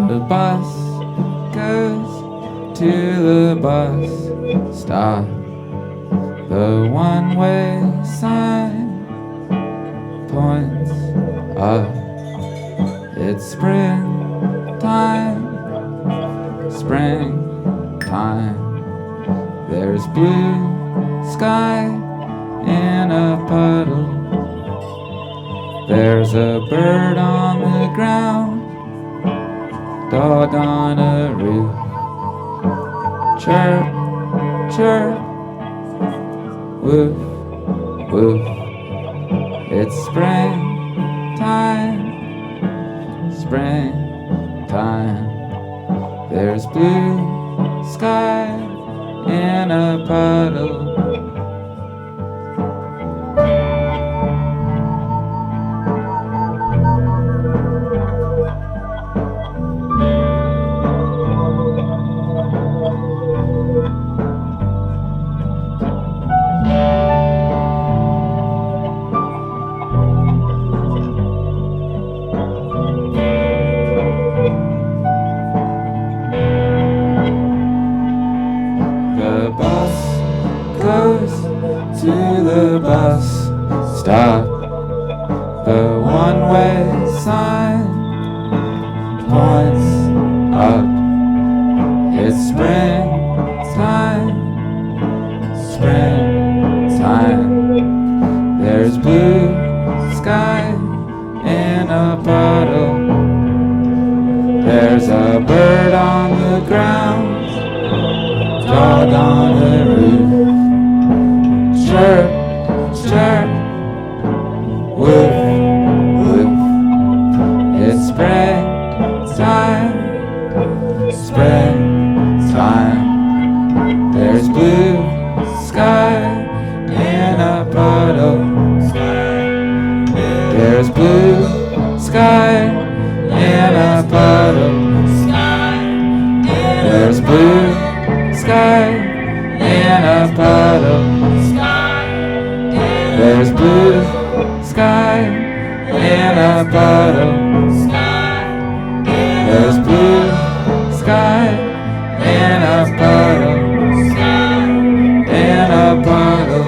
The bus goes to the bus stop. The one-way sign points up. It's springtime, springtime. There's blue sky in a puddle. There's a bird on the ground, dog on a roof. Chirp, chirp, woof, woof. It's springtime, springtime. There's blue sky in a puddle. The bus goes to the bus stop. The one-way sign points up. It's springtime, springtime. There's blue sky in a puddle. There's a bird on the ground, dog on the roof. Chirp, chirp, woof, woof. It's springtime, springtime. There's blue sky in a puddle. There's blue sky in a puddle. There's blue sky in a puddle. There's blue sky in a puddle. There's blue sky in a puddle. In a puddle.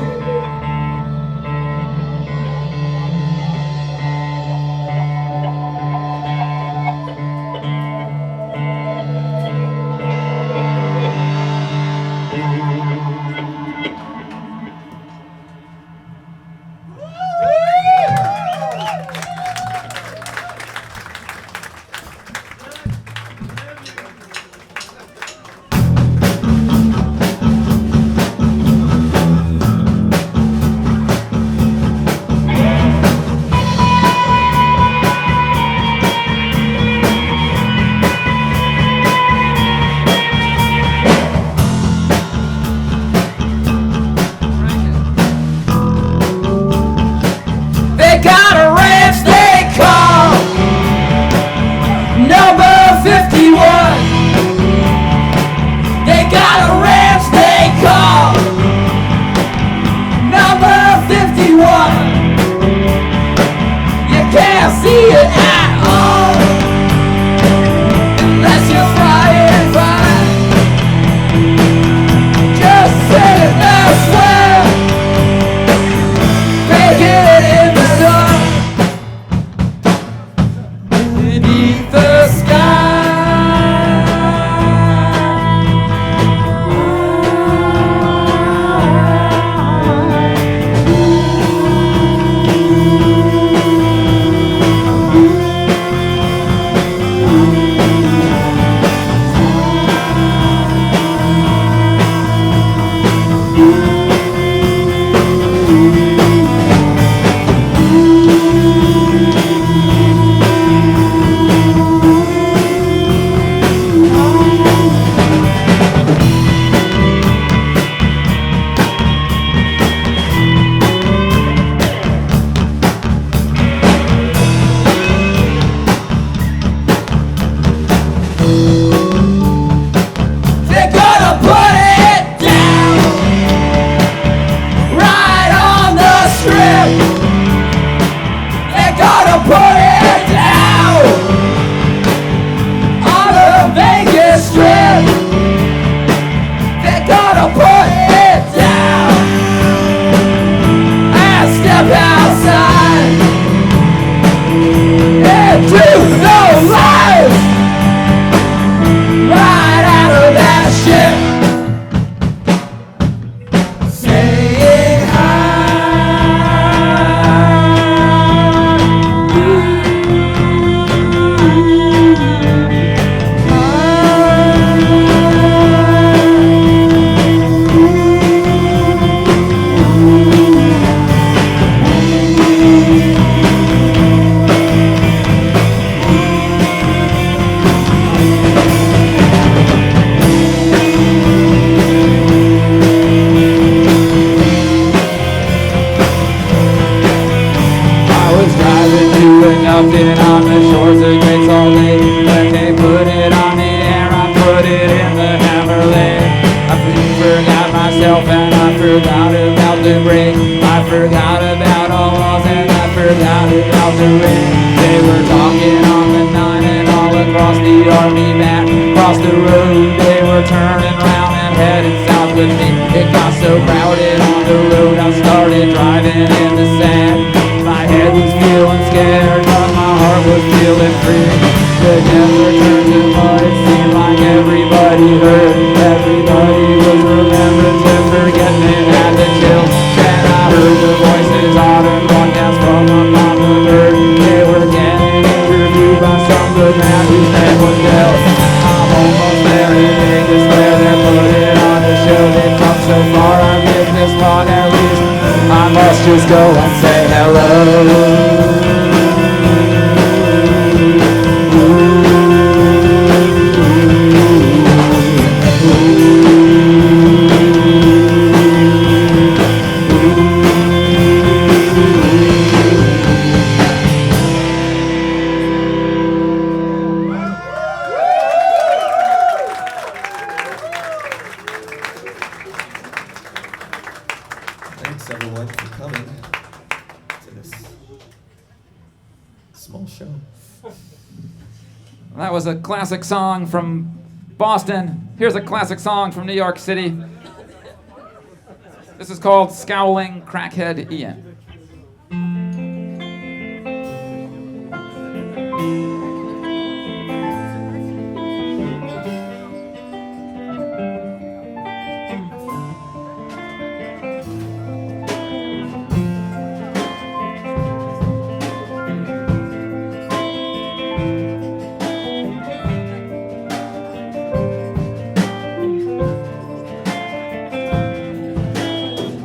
They got a ranch they call number 51. They got a ranch they call number 51. You can't see it at all unless you fly it fine. Just say it elsewhere. Bake it in the sun. dropped in on the shores of Great Salt Lake. But they put it on the air, I put it in the Hammer Lake. I forgot myself and I forgot about the break. I forgot about all laws and I forgot about the ring. They were talking on the 9 and all across the army map. Across the road they were turning round and heading south with me. It got so crowded on the road I started driving in the sand. My head was feeling scared but my heart was feeling free. The desert turned to mud, it seemed like everybody heard. Everybody was remembering to forget me had the chills. Then I heard the voices on a broadcast from up on the bird. They were getting interviewed by some good man whose name was Bill. I'm almost there in Vegas where they put it on the show. They've come so far, I've lived this long at least. I must just go and say hello. Thanks everyone for coming to this small show. That was a classic song from Boston. Here's a classic song from New York City. This is called Scowling Crackhead Ian.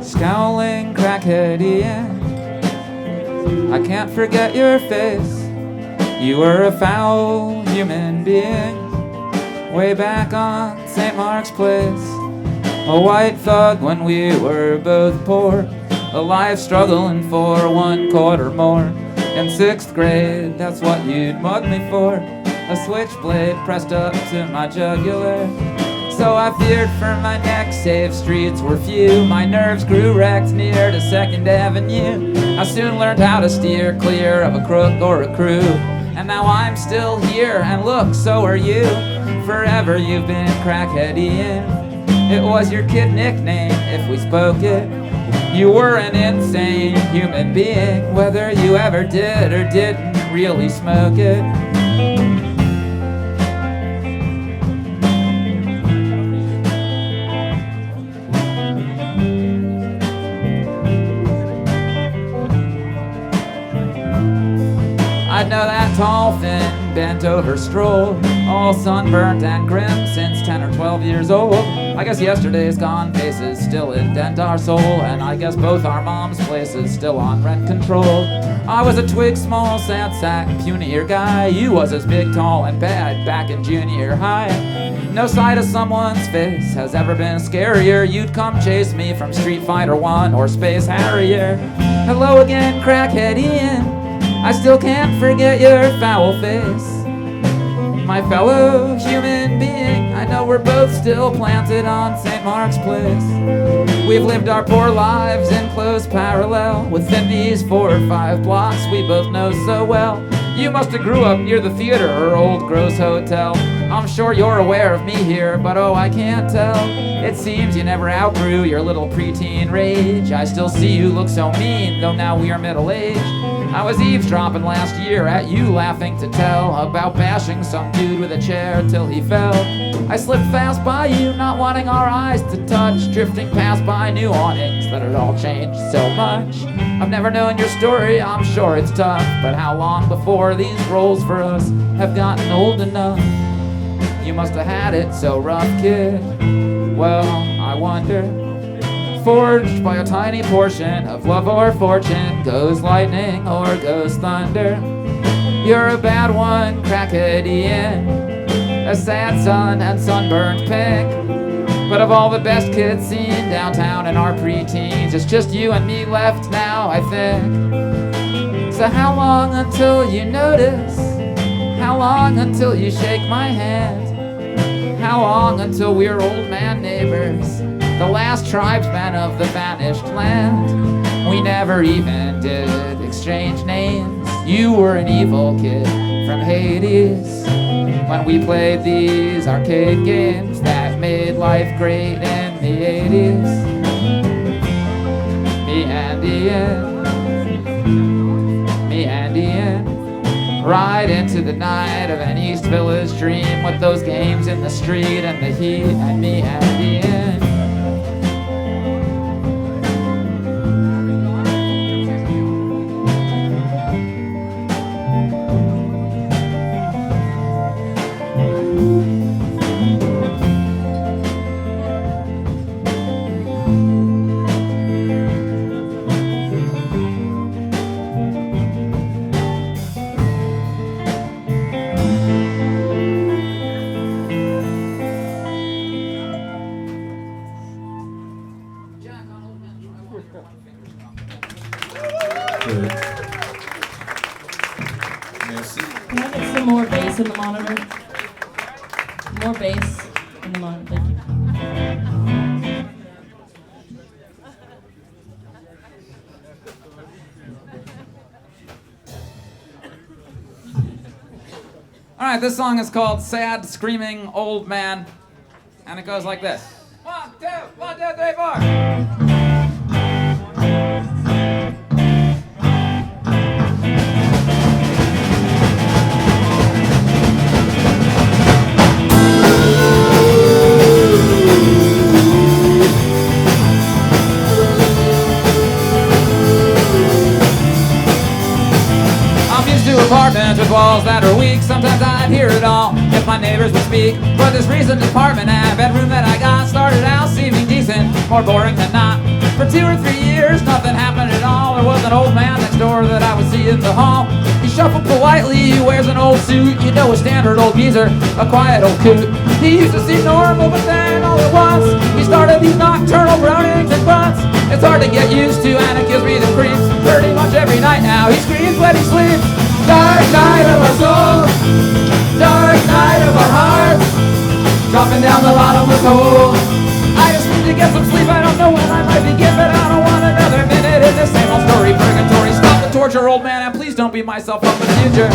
Scowling crackhead Ian, I can't forget your face. You were a foul human being way back on St. Mark's Place. A white thug when we were both poor, a life struggling for 1 quarter more. In 6th grade, that's what you'd mug me for, a switchblade pressed up to my jugular. So I feared for my neck, safe streets were few. My nerves grew wrecked near to 2nd Avenue. I soon learned how to steer clear of a crook or a crew. And now I'm still here, and look, so are you. Forever you've been Crackhead Ian. It was your kid nickname, if we spoke it. You were an insane human being, whether you ever did or didn't really smoke it. I'd know that tall, thin, bent-over stroll, all sunburnt and grim since 10 or 12 years old. I guess yesterday's gone paces still indent our soul, and I guess both our moms' places still on rent control. I was a twig, small, sad sack, punier guy. You was as big, tall, and bad back in junior high. No sight of someone's face has ever been scarier. You'd come chase me from Street Fighter 1 or Space Harrier. Hello again, Crackhead Ian. I still can't forget your foul face. My fellow human being, I know we're both still planted on St. Mark's Place. We've lived our poor lives in close parallel within these 4 or 5 blocks we both know so well. You must have grew up near the theater or Old Gross Hotel. I'm sure you're aware of me here, but oh, I can't tell. It seems you never outgrew your little preteen rage. I still see you look so mean, though now we are middle-aged. I was eavesdropping last year at you laughing to tell about bashing some dude with a chair till he fell. I slipped fast by you, not wanting our eyes to touch, drifting past by new awnings that had all changed so much. I've never known your story, I'm sure it's tough, but how long before these roles for us have gotten old enough? You must have had it so rough, kid. Well, I wonder. Forged by a tiny portion of love or fortune, goes lightning or goes thunder. You're a bad one, Crackhead Ian, a sad son and sunburned pink. But of all the best kids seen downtown in our preteens, it's just you and me left now, I think. So how long until you notice? How long until you shake my hand? How long until we're old man neighbors, the last tribesmen of the vanished land? We never even did exchange names. You were an evil kid from Hades when we played these arcade games that made life great in the 80s. Me and Ian ride into the night of an East Village dream with those games in the street and the heat and me and Ian. Good. Merci. Can I get some more bass in the monitor? More bass in the monitor, thank you. All right, this song is called Sad Screaming Old Man, and it goes like this. 1, 2, 1, 2, 3, 4. Apartments with walls that are weak. Sometimes I'd hear it all if my neighbors would speak. But this recent apartment and bedroom that I got started out seeming decent, more boring than not. For 2 or 3 years, nothing happened at all. There was an old man next door that I would see in the hall. He shuffled politely, he wears an old suit, you know, a standard old geezer, a quiet old coot. He used to seem normal, but then all at once he started these nocturnal groanings and grunts. It's hard to get used to and it gives me the creeps. Pretty much every night now he screams when he sleeps. Dark night of our souls, dark night of our hearts, dropping down the bottomless hole. I just need to get some sleep, I don't know when I might begin, but I don't want another minute in this same old story. Purgatory, stop the torture, old man, and please don't beat myself up in the future.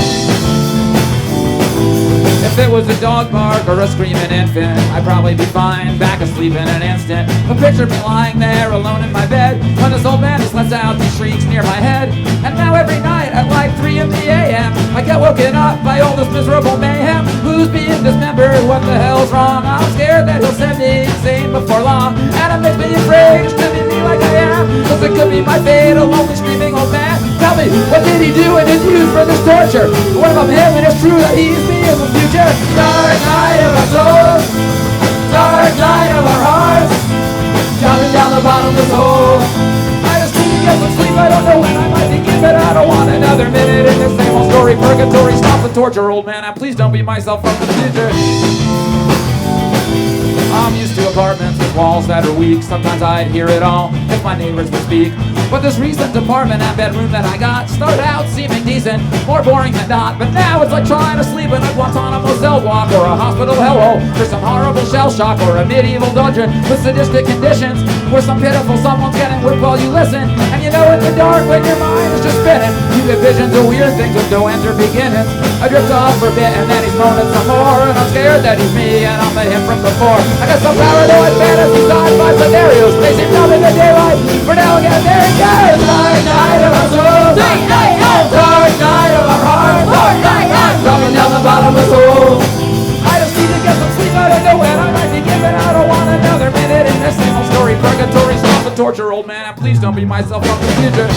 If it was a dog bark or a screaming infant, I'd probably be fine, back asleep in an instant. But picture me lying there alone in my bed when this old man just lets out these shrieks near my head. And now every night at like 3 in the a.m. I get woken up by all this miserable mayhem. Who's being dismembered? What the hell's wrong? I'm scared that he'll send me insane before long. And it makes me afraid, stripping me like I am, cause it could be my fate, a lonely screaming old man. Tell me, what did he do and is used for this torture? What about him and it's true that he's me in the future? Dark night of our souls, dark night of our hearts, dropping down the bottomless hole. I just need to get some sleep, I don't know when I might begin, but I don't want another minute in this same old story. Purgatory, stop the torture, old man, and please don't beat myself up in the future. I'm used to apartments with walls that are weak. Sometimes I'd hear it all if my neighbors would speak. But this recent apartment and bedroom that I got started out seeming decent, more boring than not. But now it's like trying to sleep in a Guantanamo cell block or a hospital hellhole for some horrible shell shock or a medieval dungeon with sadistic conditions where some pitiful someone's getting whipped while you listen. And you know in the dark when your mind is just spinning, you get visions of weird things with no end or beginnings. I drift off for a bit and then he's moaning some more, and I'm scared that he's me and I'm the him from before. I got some paranoid fantasies on my scenarios. They seem dumb in the daylight. For now again, there it goes. Dark night of our souls, dark night of our hearts, dropping down the bottomless hole. I just need to get some sleep, I don't know when I might begin, but I don't want another minute in this same old story. Purgatory, stop the torture, old man, and please don't beat myself up in the future.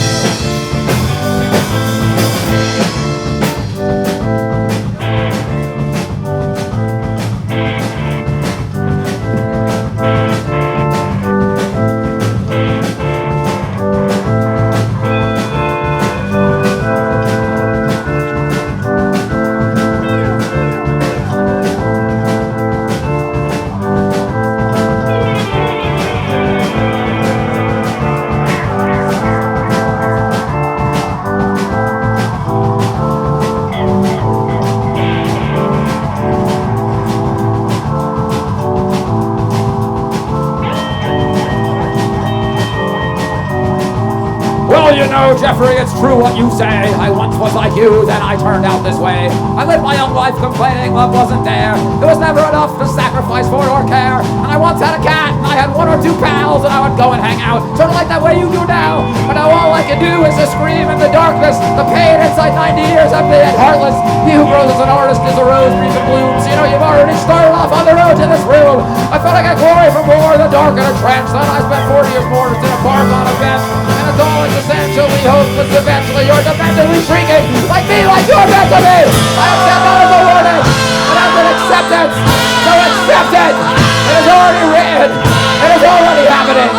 know, Jeffrey, it's true what you say. I once was like you, then I turned out this way. I lived my young life complaining love wasn't there. There was never enough to sacrifice for or care. And I once had a cat, and I had one or two pals, and I would go and hang out, sort of like that way you do now. But now all I can do is to scream in the darkness. The pain inside 90 years I've been heartless. He who grows as an artist is a rose dreams and blooms. You know, you've already started off on the road to this room. I felt like I glory from more the dark and a trench. Then I spent 40 years more to sit a park on a bench. And it's all existentially hopeless eventually. You're dementedly shrinking like me, like you're meant to be. I accept that as a warning, but as an acceptance. So accept it. It is already written. It is already happening.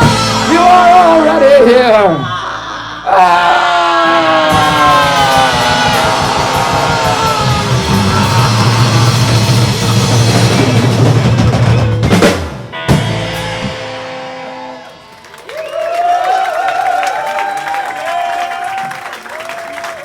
You are already here.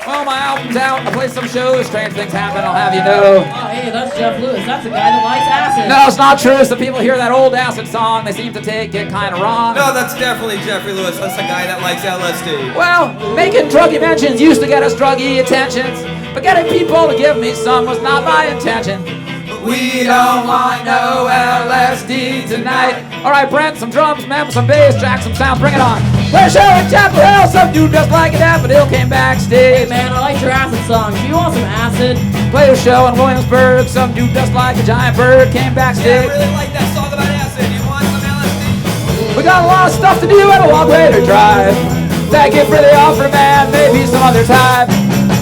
Well, my album's out. I play some shows. Strange things happen. I'll have you know. Oh, hey, that's Jeff Lewis. That's the guy that likes acid. No, it's not true. So people hear that old acid song, they seem to take it kind of wrong. No, that's definitely Jeffrey Lewis. That's the guy that likes LSD. Well, making druggy mentions used to get us druggy attentions, but getting people to give me some was not my intention. We don't want no LSD tonight. All right, Brent, some drums, Mem, some bass, Jack, some sound, bring it on. Play a show in Chapel Hill, some dude just like an daffodil came backstage. Hey, man, I like your acid songs. Do you want some acid? Play a show in Williamsburg, some dude just like a giant bird came backstage. Yeah, I really like that song about acid. You want some LSD? We got a lot of stuff to do and a long way to drive. Thank you for the offer, man, maybe some other time.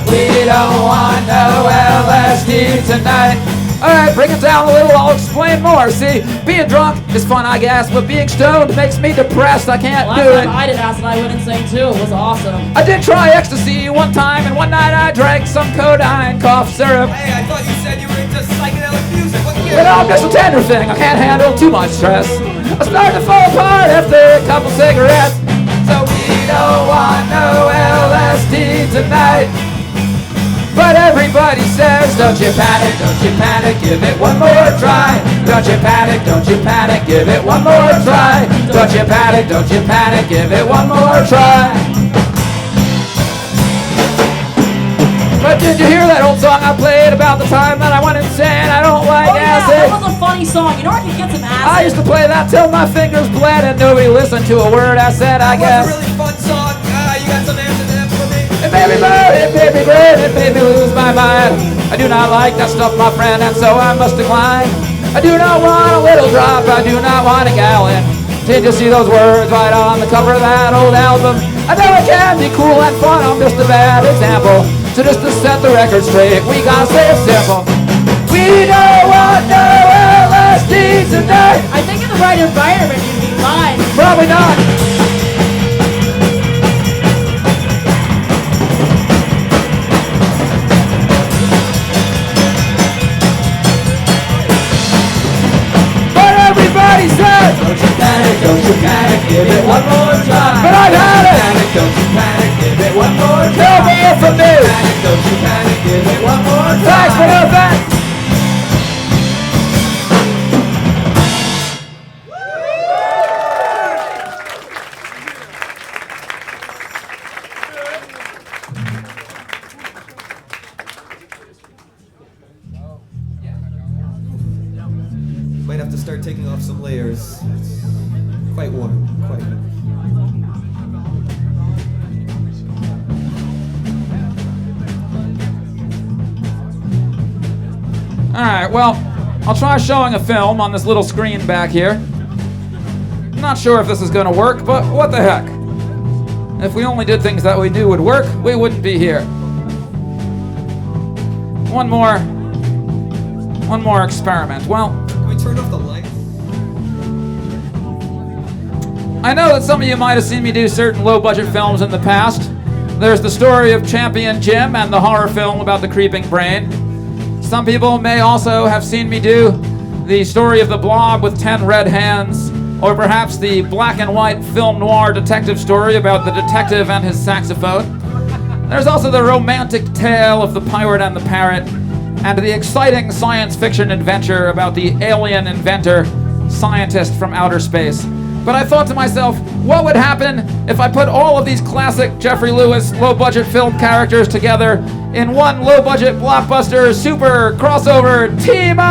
We don't want no LSD tonight. Alright, bring it down a little, I'll explain more. See, being drunk is fun, I guess, but being stoned makes me depressed. I can't do Last it. time I did acid, I went insane too. It was awesome. I did try ecstasy one time, and one night I drank some codeine cough syrup. Hey, I thought you said you were into psychedelic music. What gives? You know, I'm just a tender thing, I can't handle too much stress. I start to fall apart after a couple cigarettes. So we don't want no LSD tonight. But everybody says, don't you panic, give it one more try. Don't you panic, give it one more try. Don't you panic, give it one more try. But did you hear that old song I played about the time that I went insane? I don't like Oh yeah, acid. that was a funny song. You know where I could get some acid? I used to play that till my fingers bled and nobody listened to a word I said, I guess. That was a really fun song. You got some answers to that for me? It made me burn, it made me grin, it made me lose my mind. I do not like that stuff, my friend, and so I must decline. I do not want a little drop, I do not want a gallon. Did you see those words right on the cover of that old album? I know it can be cool and fun, I'm just a bad example. So just to set the record straight, we gotta say it simple. We don't want no LSD tonight. I think in the right environment you'd be fine. Probably not. But everybody says, don't you panic, give it one more try. But I've had it. Panic, don't you panic, give it one more try. No more from me. Panic, don't you panic, give it one more try. Thanks for no thanks. Might have to start taking off some layers. It's quite warm, quite. Alright, well, I'll try showing a film on this little screen back here. I'm not sure if this is gonna work, but what the heck. If we only did things that we knew would work, we wouldn't be here. One more experiment. Well, Can we turn off the lights? I know that some of you might have seen me do certain low-budget films in the past. There's the story of Champion Jim and the horror film about the creeping brain. Some people may also have seen me do the story of the Blob with 10 red hands, or perhaps the black and white film noir detective story about the detective and his saxophone. There's also the romantic tale of the pirate and the parrot, and the exciting science fiction adventure about the alien inventor, scientist from outer space. But I thought to myself, what would happen if I put all of these classic Jeffrey Lewis low-budget film characters together in one low-budget blockbuster super crossover team up?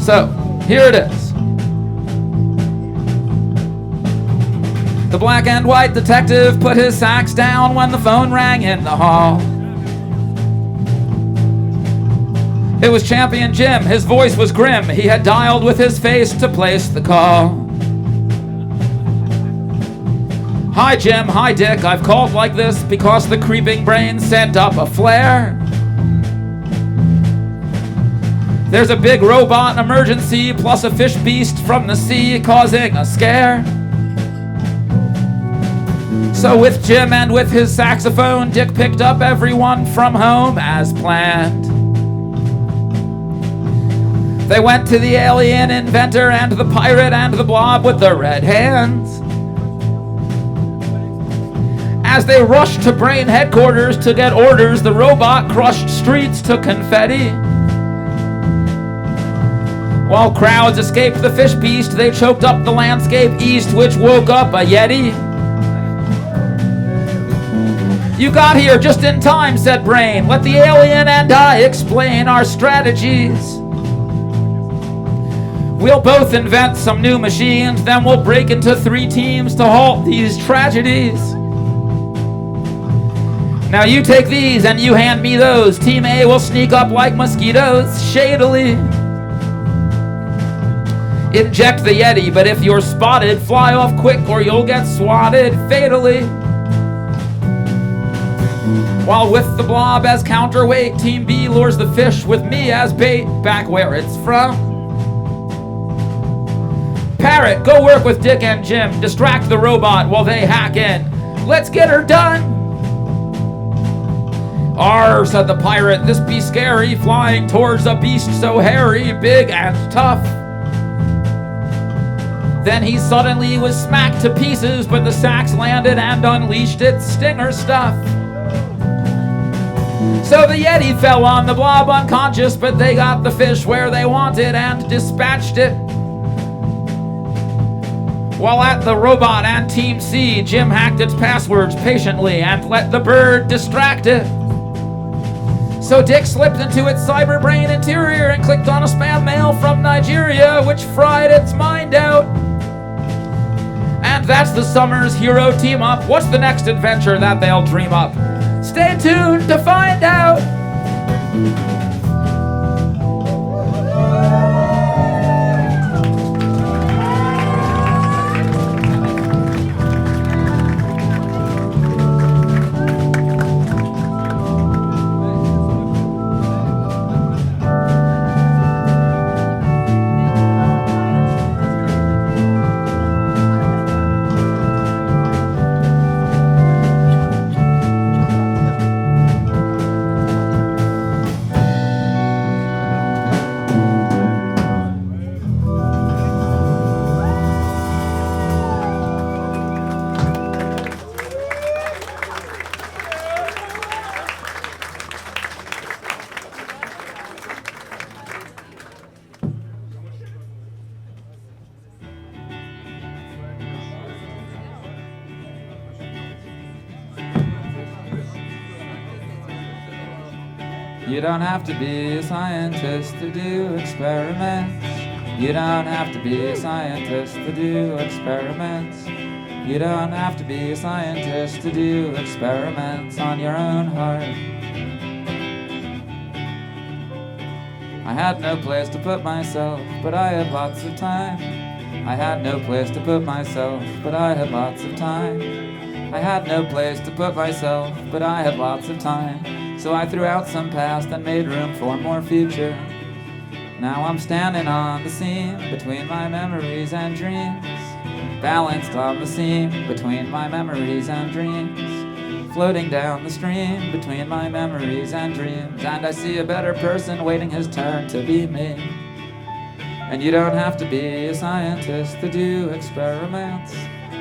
So, here it is. The black and white detective put his sax down when the phone rang in the hall. It was Champion Jim. His voice was grim. He had dialed with his face to place the call. Hi, Jim. Hi, Dick. I've called like this because the creeping brain sent up a flare. There's a big robot emergency plus a fish beast from the sea causing a scare. So with Jim and with his saxophone, Dick picked up everyone from home as planned. They went to the alien inventor and the pirate and the blob with the red hands. As they rushed to Brain headquarters to get orders, the robot crushed streets to confetti. While crowds escaped the fish beast, they choked up the landscape east, which woke up a Yeti. You got here just in time, said Brain. Let the alien and I explain our strategies. We'll both invent some new machines, then we'll break into 3 teams to halt these tragedies. Now you take these and you hand me those. Team A will sneak up like mosquitoes, shadily. Inject the Yeti, but if you're spotted, fly off quick or you'll get swatted fatally. While with the blob as counterweight, Team B lures the fish with me as bait back where it's from. Parrot, go work with Dick and Jim. Distract the robot while they hack in. Let's get her done. Arr, said the pirate, this be scary, flying towards a beast so hairy, big and tough. Then he suddenly was smacked to pieces, but the sax landed and unleashed its stinger stuff. So the Yeti fell on the blob unconscious, but they got the fish where they wanted and dispatched it. While at the robot and Team C, Jim hacked its passwords patiently and let the bird distract it. So Dick slipped into its cyber brain interior and clicked on a spam mail from Nigeria, which fried its mind out. And that's the summer's hero team up. What's the next adventure that they'll dream up? Stay tuned to find out. You don't have to be a scientist to do experiments. You don't have to be a scientist to do experiments. You don't have to be a scientist to do experiments on your own heart. I had no place to put myself, but I had lots of time. I had no place to put myself, but I had lots of time. I had no place to put myself, but I had lots of time. So I threw out some past and made room for more future. Now I'm standing on the seam between my memories and dreams, balanced on the seam between my memories and dreams, floating down the stream between my memories and dreams. And I see a better person waiting his turn to be me. And you don't have to be a scientist to do experiments.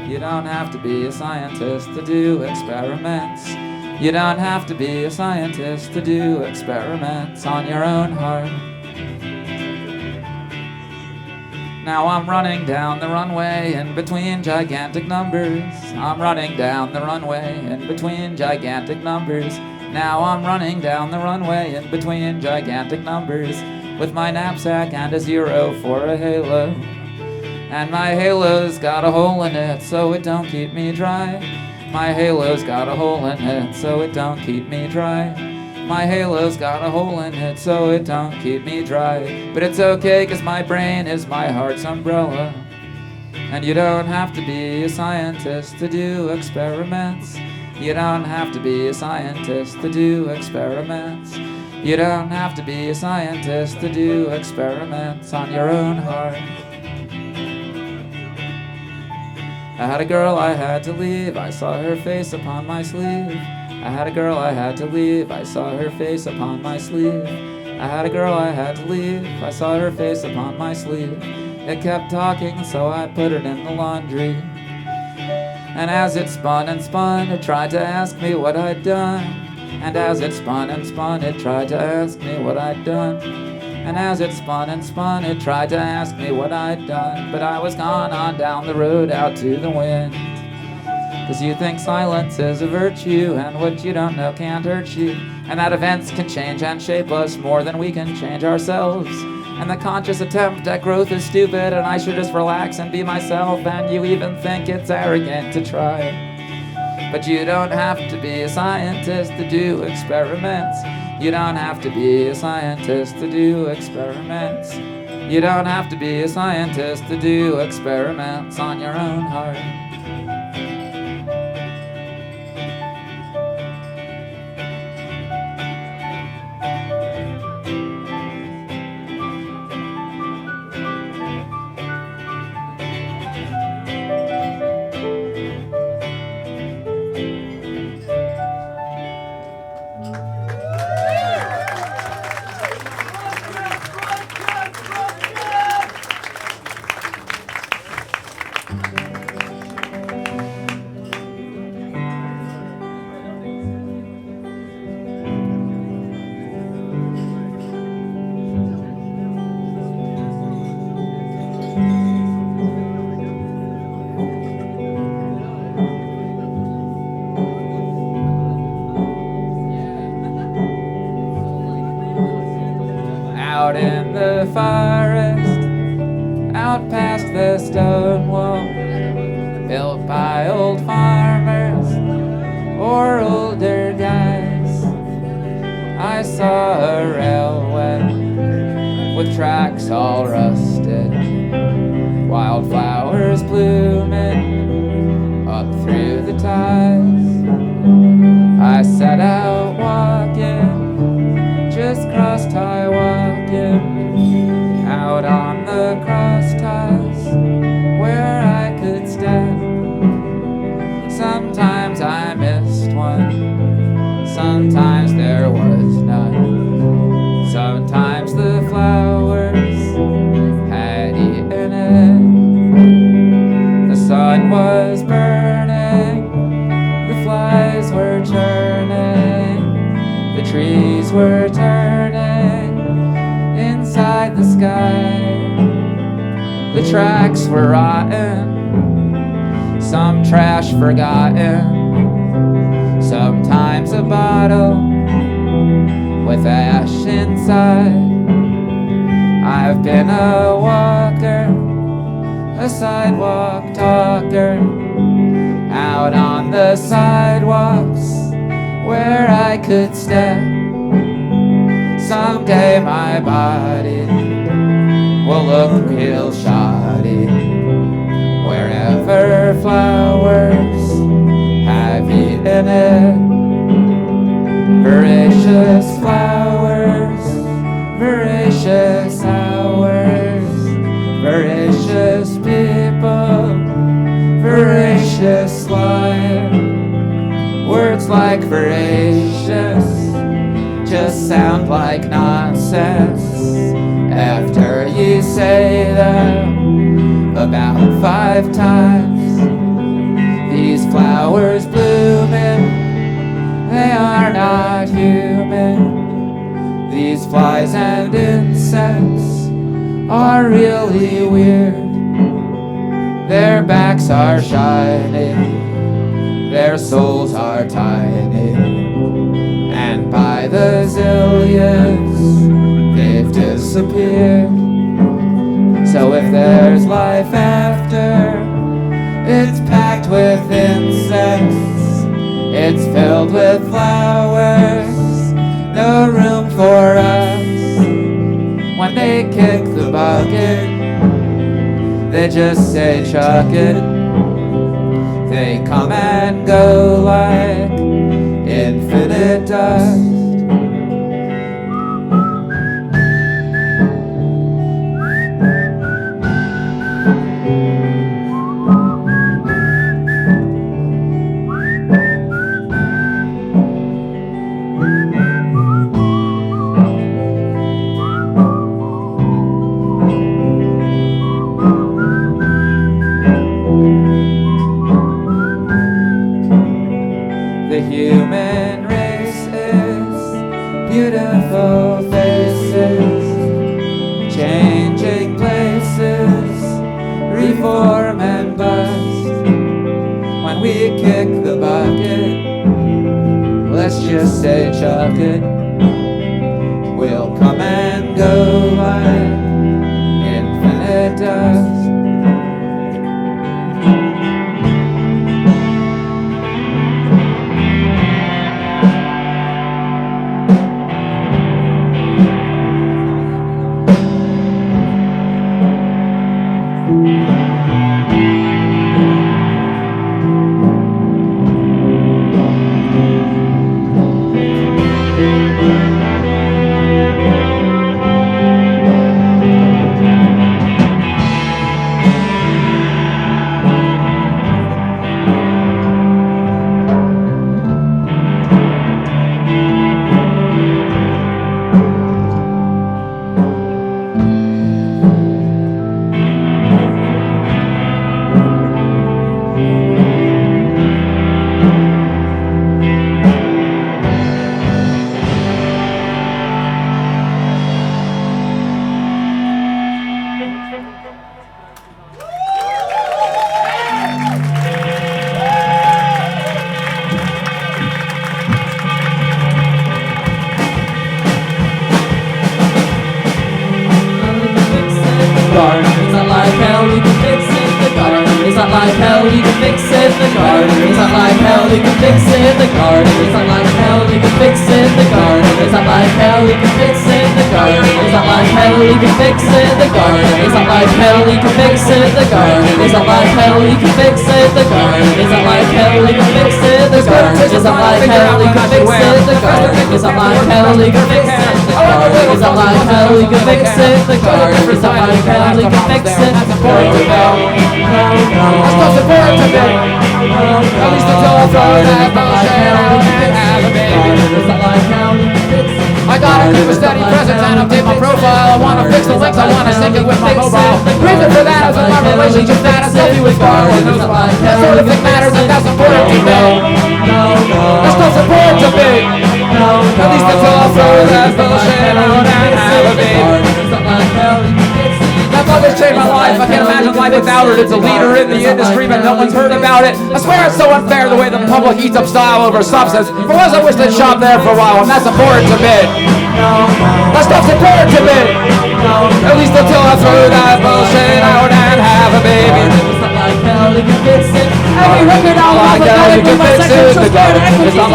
You don't have to be a scientist to do experiments. You don't have to be a scientist to do experiments on your own heart. Now I'm running down the runway in between gigantic numbers. I'm running down the runway in between gigantic numbers. Now I'm running down the runway in between gigantic numbers, with my knapsack and a 0 for a halo. And my halo's got a hole in it so it don't keep me dry. My halo's got a hole in it so it don't keep me dry. My halo's got a hole in it so it don't keep me dry. But it's okay, 'cause my brain is my heart's umbrella. And you don't have to be a scientist to do experiments. You don't have to be a scientist to do experiments. You don't have to be a scientist to do experiments on your own heart. I had a girl I had to leave, I saw her face upon my sleeve. I had a girl I had to leave, I saw her face upon my sleeve. I had a girl I had to leave, I saw her face upon my sleeve. It kept talking, so I put it in the laundry. And as it spun and spun, it tried to ask me what I'd done. And as it spun and spun, it tried to ask me what I'd done. And as it spun and spun, it tried to ask me what I'd done. But I was gone on down the road out to the wind. 'Cause you think silence is a virtue, and what you don't know can't hurt you. And that events can change and shape us more than we can change ourselves. And the conscious attempt at growth is stupid, and I should just relax and be myself. And you even think it's arrogant to try. But you don't have to be a scientist to do experiments. You don't have to be a scientist to do experiments. You don't have to be a scientist to do experiments on your own heart. Out in the forest, out past the stone wall, built by old farmers or older guys, I saw a railway with tracks all rusted, wildflowers blooming up through the ties. I set out walking, just crossed high walking, out on the cross ties where I could stand. Sometimes I missed one, sometimes there was none. Sometimes the flowers had eaten it. The sun was burning, the flies were churning, the trees were turning inside the sky. The tracks were rotten, some trash forgotten, sometimes a bottle with ash inside. I've been a walker, a sidewalk talker, out on the sidewalks where I could step. Someday my body will look real shoddy wherever flowers have eaten it. Voracious flowers, voracious hours, voracious people, voracious life. Words like voracious just sound like nonsense after you say them about 5 times. These flowers blooming, they are not human. These flies and insects are really weird. Their backs are shining, their souls are tiny, and by the zillions they've disappeared. So if there's life after, it's packed with insects, it's filled with flowers, no room for us. When they kick the bucket, they just say chuck it. They come and go like infinite dust. The human race is beautiful faces, changing places, reform and bust. When we kick the bucket, let's just say chuck it. We'll come and go like infinite dust. like hell, you can fix it. The garden is not like hell, you can fix it. The garden is not like hell, you can fix it. The garden is not like hell, you can fix it. The garden is not like hell, you can fix it. The garden is not like hell, you can fix it. The garden is not like hell, you can fix it. The garden is not like hell, you can fix it. The garden is not like hell, you can fix it. The garden is not like hell, you can fix it. The garden is not like hell, you can fix it. The garden is not like hell, you can fix it. That's not important to me. At least until I throw that bullshit out and have a baby. I gotta keep a steady presence and update my profile. I wanna fix the links, I wanna sync it with my mobile. Reason for that is that my relationship status selfie with God. That sort of thing matters and that's important to me. That's not important to me. At least until I throw that bullshit out and have a baby. That mother's changed my life. I can't imagine life without her. It's a leader in the industry, but no one's heard about it. I swear it's so unfair the way the public eats up style over substance. For once, I wish they'd shop there for a while, and that's important to me. That stuff's important to me. At least until I throw that bullshit out and have a baby. Every record album I've got it with my section, so scared to equity, share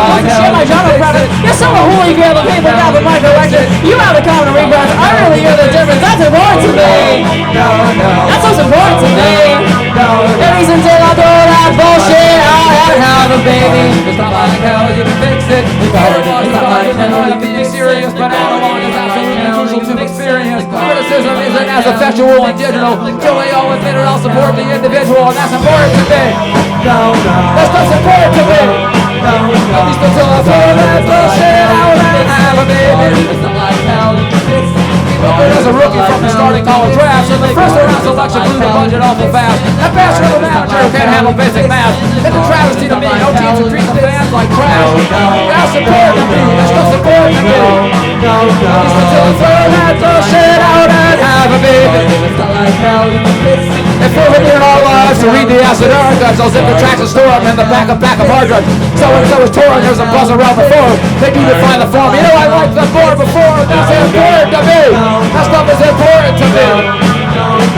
my genre preference. You're so a holy grail of paper now with my direction. You have the common regrets, I really hear the difference. That's important to me. That's what's important to me. At least until I throw that bullshit out and have a baby. It's not like hell, you can fix it. It's not like hell, you can be serious, but analog is absolutely crucial to experience. Criticism isn't as effectual and digital. Till they all admit it, I'll support the individual, and that's important to me. That's not important to me. At least until I throw that bullshit out and have a baby. It's not like hell, you can fix it. As a rookie from the starting college draft, so the first round selection blew the budget awful fast. That bastard of a manager who can't handle basic math. It's a travesty to me, no teams who treat the fans like trash. That's important to me, that's what's important to me. At least until I throw that bullshit out and have a a baby. It's not like hell, you can fix it. If we're living in our lives to read the acid archives, I'll zip the tracks and store them in the back of hard drives. So-and-so is touring, there's a buzz around the phone. They need to find the form. You know I liked them more before. That's important to me. That stuff is important to me.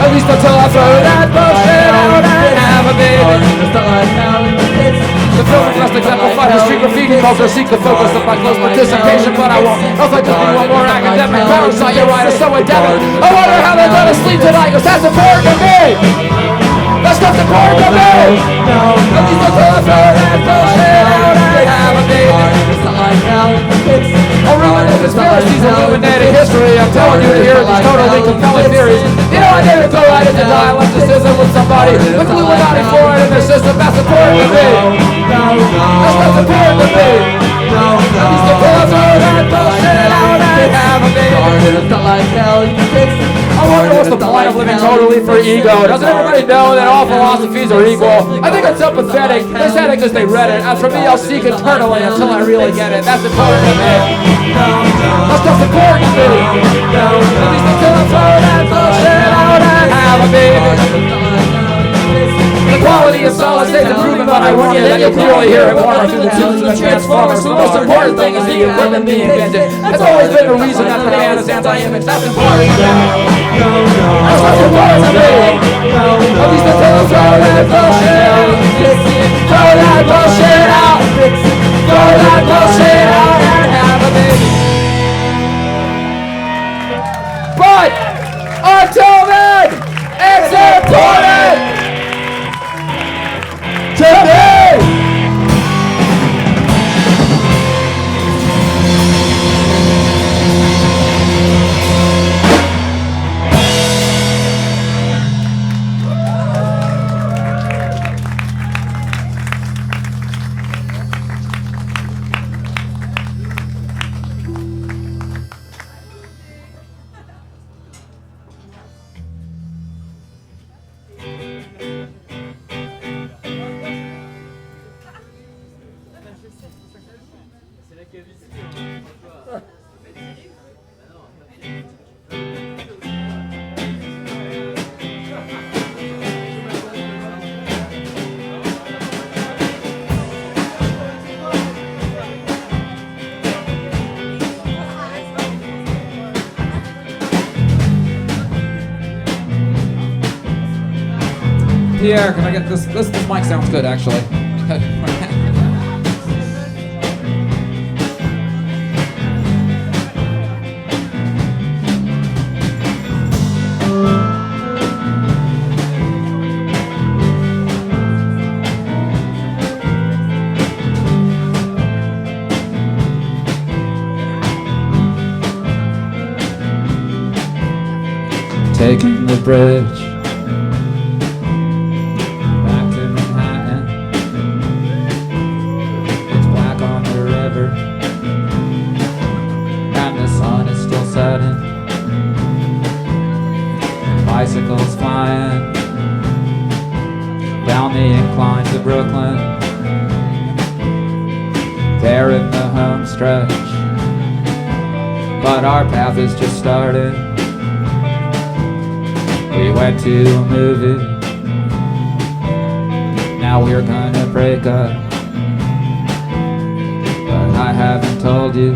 At least until I throw that bullshit out and have a baby. It's not like hell, you can fix it. The film must exemplify the street graffiti culture. Seek the focus of my close participation, but I won't. I'll fight to be one more academic parasite. You're right, it's so endemic. I wonder how they're gonna sleep tonight, cause that's important to me. That stuff's important to me. At least until I throw that bullshit out and have a baby. It's not like hell, you can fix it. I'll ruin the conspiracies, illuminating history. I'm telling you to hear these totally compelling theories. You know I never go right into dialecticism with somebody with Illuminati fluoride in their system. That's important to me. That's what's important to me. At least until I throw that bullshit out and have a baby. It's not like hell, you can fix it. I wonder what's the point of living totally for ego. Doesn't everybody know that all philosophies are equal? I think it's sympathetic. They said it because they read it. As for me, I'll seek internally until I really get it. That's important to me. That's just important to me. At least until I throw that bullshit out and have a baby. The quality of solid state's improving, but I warn you that you'll clearly hear it more through the tunes of transformers. So the most important thing is the equipment being invented. That's always been the reason that the band is anti-image. That's important to me. That's what's important to me. At least until I throw that bullshit out. Throw that bullshit out. Throw that bullshit out and have a baby. But until then, it's important to me. Pierre, can I get this? This mic sounds good, actually. Taking the bridge back to Manhattan. It's black on the river, and the sun is still setting. Bicycles flying down the incline to Brooklyn. There in the home stretch, but our path is just starting. We went to a movie, now we're gonna break up. But I haven't told you,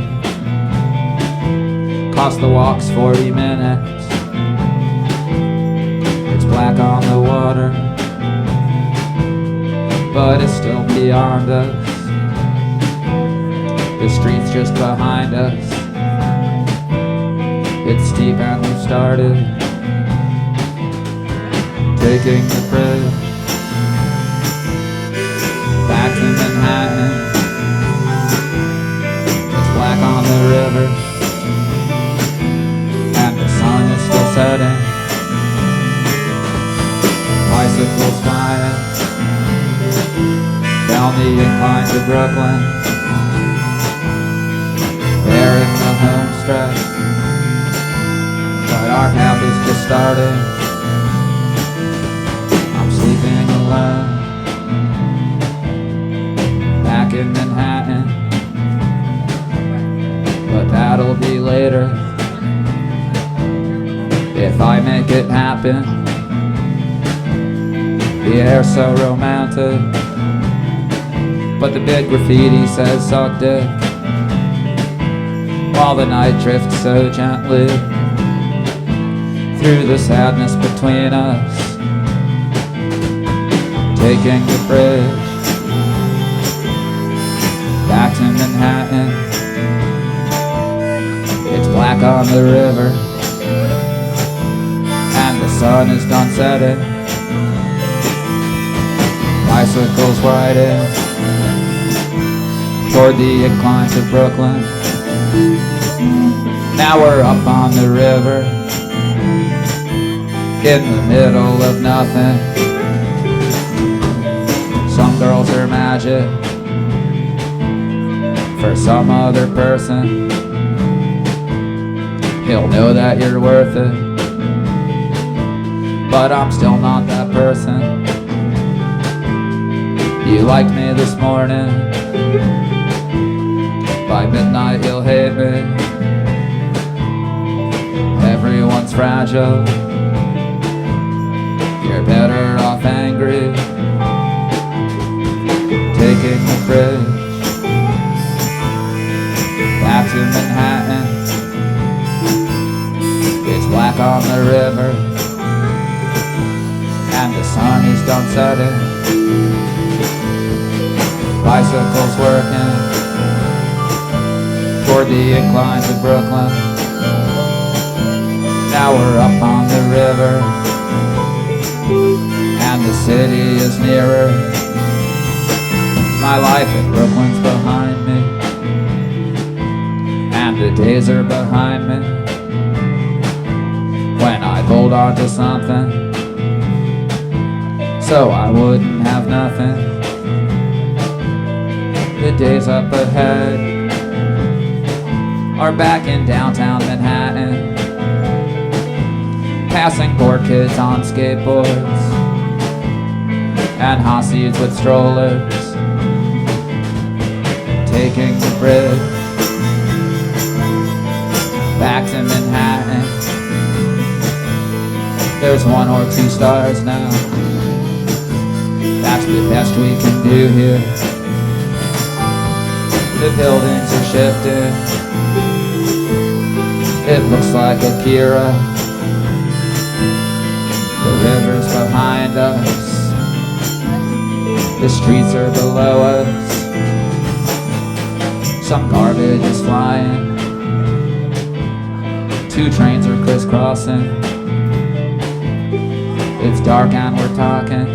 cost the walks 40 minutes. It's black on the water, but it's still beyond us. The street's just behind us. It's steep and we've started taking the bridge back to Manhattan. It's black on the river, and the sun is still setting. Bicycles flying down the incline to Brooklyn. There in the home stretch, but our path is just starting. Sleeping alone back in Manhattan, but that'll be later. If if I make it happen. The air's so romantic, but the big graffiti says suck dick, while the night drifts so gently through the sadness between us, taking the bridge back to Manhattan. It's black on the river, and the sun is done setting. Bicycles riding toward the incline to Brooklyn. Now we're up on the river, in the middle of nothing. Some girls are magic for some other person. He'll know that you're worth it, but I'm still not that person. You liked me this morning, by midnight you'll hate me. Everyone's fragile, you're better off angry. Taking the bridge back to Manhattan. It's black on the river, and the sun is done setting. Bicycles working toward the incline to Brooklyn. Now we're up on the river, and the city is nearer. My life in Brooklyn's behind me, and the days are behind me. When I'd hold on to something, so I wouldn't have nothing. The days up ahead are back in downtown Manhattan, passing poor kids on skateboards and Hasids with strollers. Taking the bridge back to Manhattan. There's 1 or 2 stars now, that's the best we can do here. The buildings are shifting, it looks like Akira. The river's behind us, the streets are below us. Some garbage is flying, 2 trains are crisscrossing. It's dark and we're talking,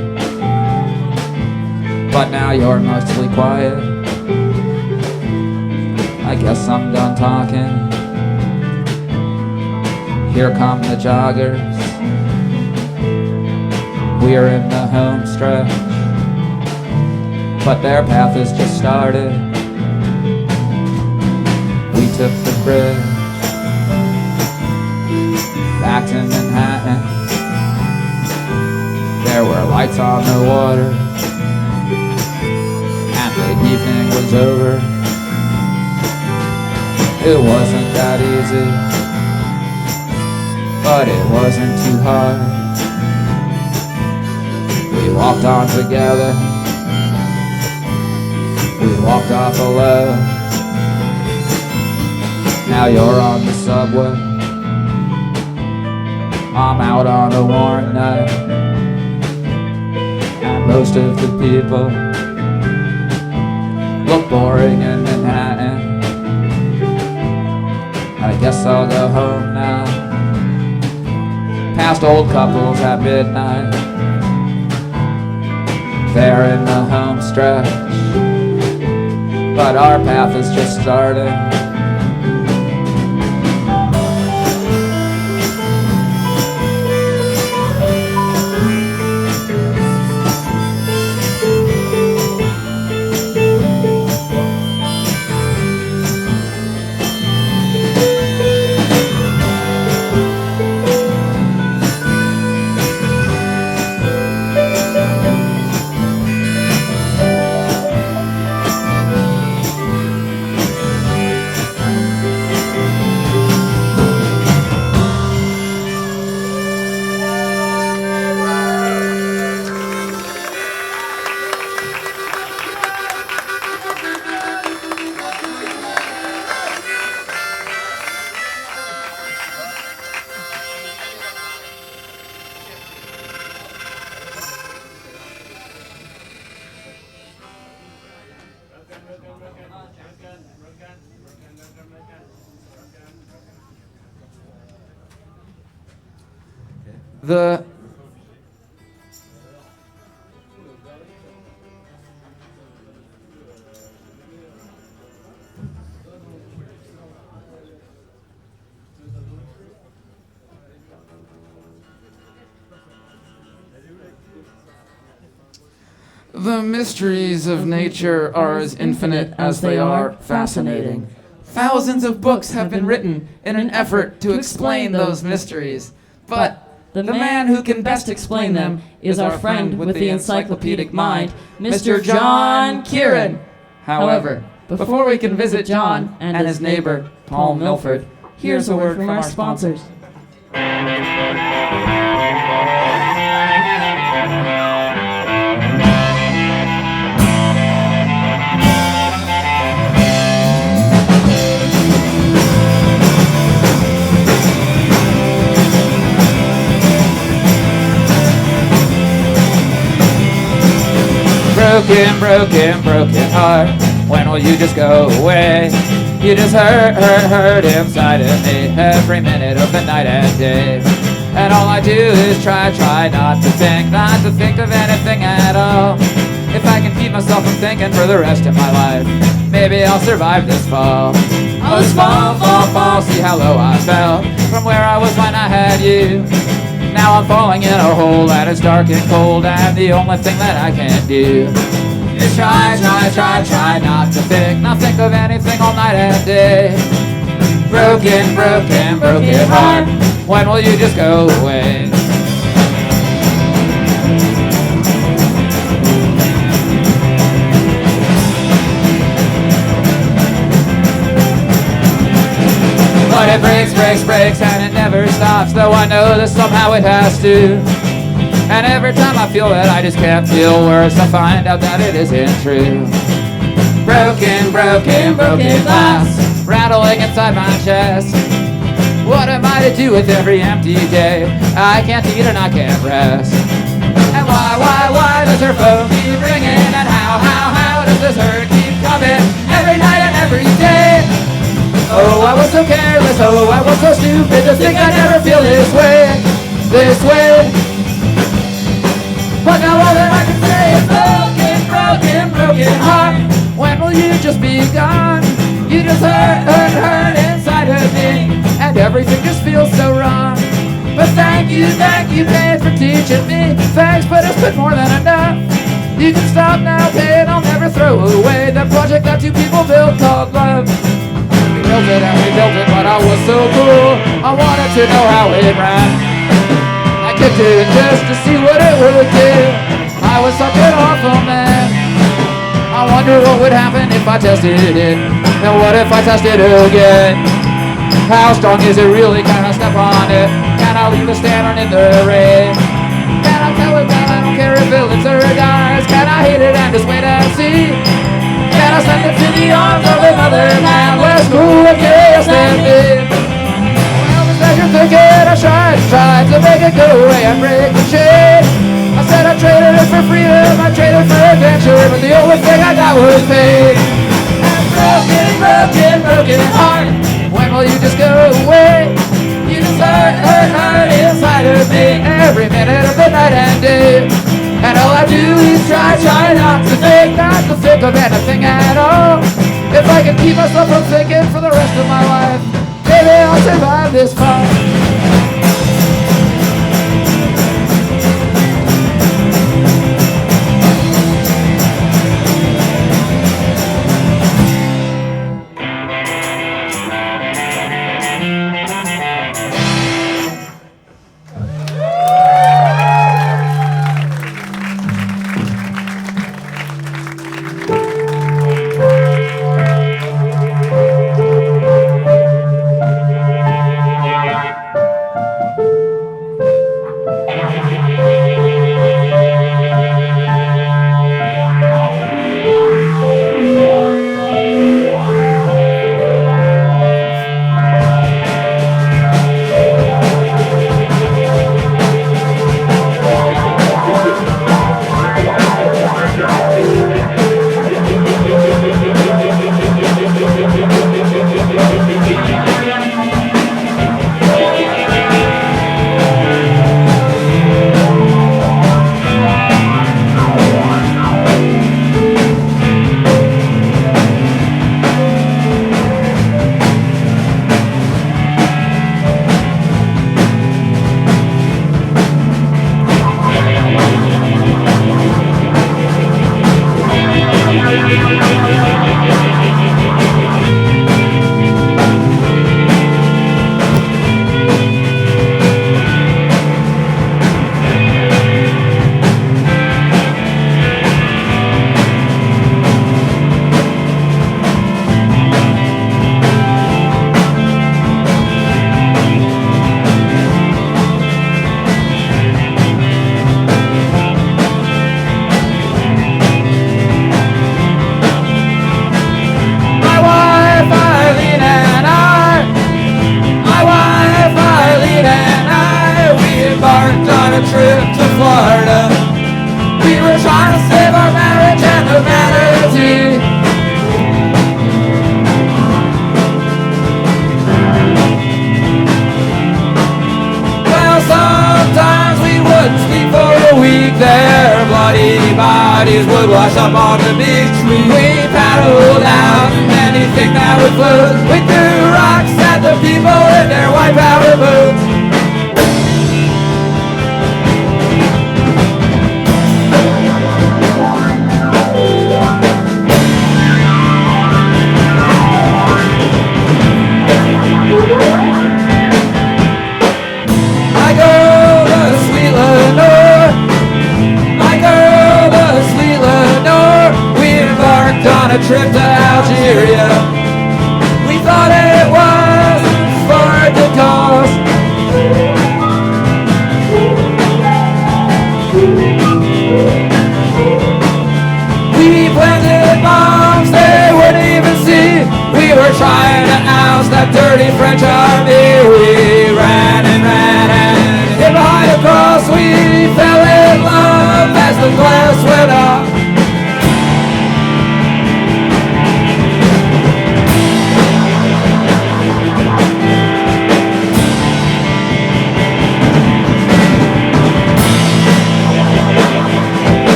but now you're mostly quiet. I guess I'm done talking. Here come the joggers, we're in the home stretch, but their path has just started. We took the bridge back to Manhattan. There were lights on the water, and the evening was over. It wasn't that easy, but it wasn't too hard. We walked on together, we walked off alone. Now you're on the subway, I'm out on a warm night, and most of the people look boring in Manhattan. I guess I'll go home now, past old couples at midnight. They're in the home stretch, but our path is just starting. The The mysteries of nature are as infinite as they are fascinating. Thousands of books have been written in an effort to explain those mysteries, but the man who can best explain them is our friend with the encyclopedic mind, Mr. John Kieran. However, before we can visit John and his neighbor, Paul Milford, here's a word from our sponsors. Broken heart, when will you just go away? You just hurt inside of me every minute of the night and day. And all I do is try not to think of anything at all. If I can keep myself from thinking for the rest of my life, maybe I'll survive this fall. Oh, this fall, see how low I fell from where I was when I had you. Now I'm falling in a hole and it's dark and cold, and the only thing that I can do is try not to think of anything all night and day. Broken heart, when will you just go away? But it breaks, and it never stops, though I know that somehow it has to. And every time I feel that I just can't feel worse, I find out that it isn't true. Broken glass, rattling inside my chest. What am I to do with every empty day? I can't eat and I can't rest. And why does her phone keep ringing? And how does this hurt keep coming every night and every day? Oh, I was so careless, oh, I was so stupid to think I'd never feel this way. But now all that I can say is broken heart, when will you just be gone? You just hurt inside of me, and everything just feels so wrong. But thank you, babe, for teaching me. Thanks, but it's been more than enough. You can stop now, babe, I'll never throw away the project that two people built called love. We built it, but I was so cool, I wanted to know how it ran. I kicked it just to see what it would do. I was such an awful man. I wonder what would happen if I tested it. And what if I tested it again? How strong is it really? Can I step on it? Can I leave it standing in the rain? Can I tell it that I don't care if it lives or dies? Can I hate it and just wait and see? Can I send it to the arms of another man less cool and chaos than me? Well, the pleasure thinking I tried to make it go away and break the chain. I said I traded it for freedom, I traded for adventure, but the only thing I got was pain. And broken heart, when will you just go away? You just hurt inside of me every minute of the night and day. And all I do is try not to think of anything at all. If I can keep myself from thinking for the rest of my life, maybe I'll survive this fall. Trip to Florida. We were trying to save our marriage and humanity. Well, sometimes we wouldn't speak for a week. Their bloody bodies would wash up on the beach. We paddled out anything that would float. We threw rocks at the people in their white power boots. On a trip to Algeria. We thought it was for the cause. We planted bombs they wouldn't even see. We were trying to oust that dirty French army. We ran and ran and hid behind a cross. We fell in love as the glass went off.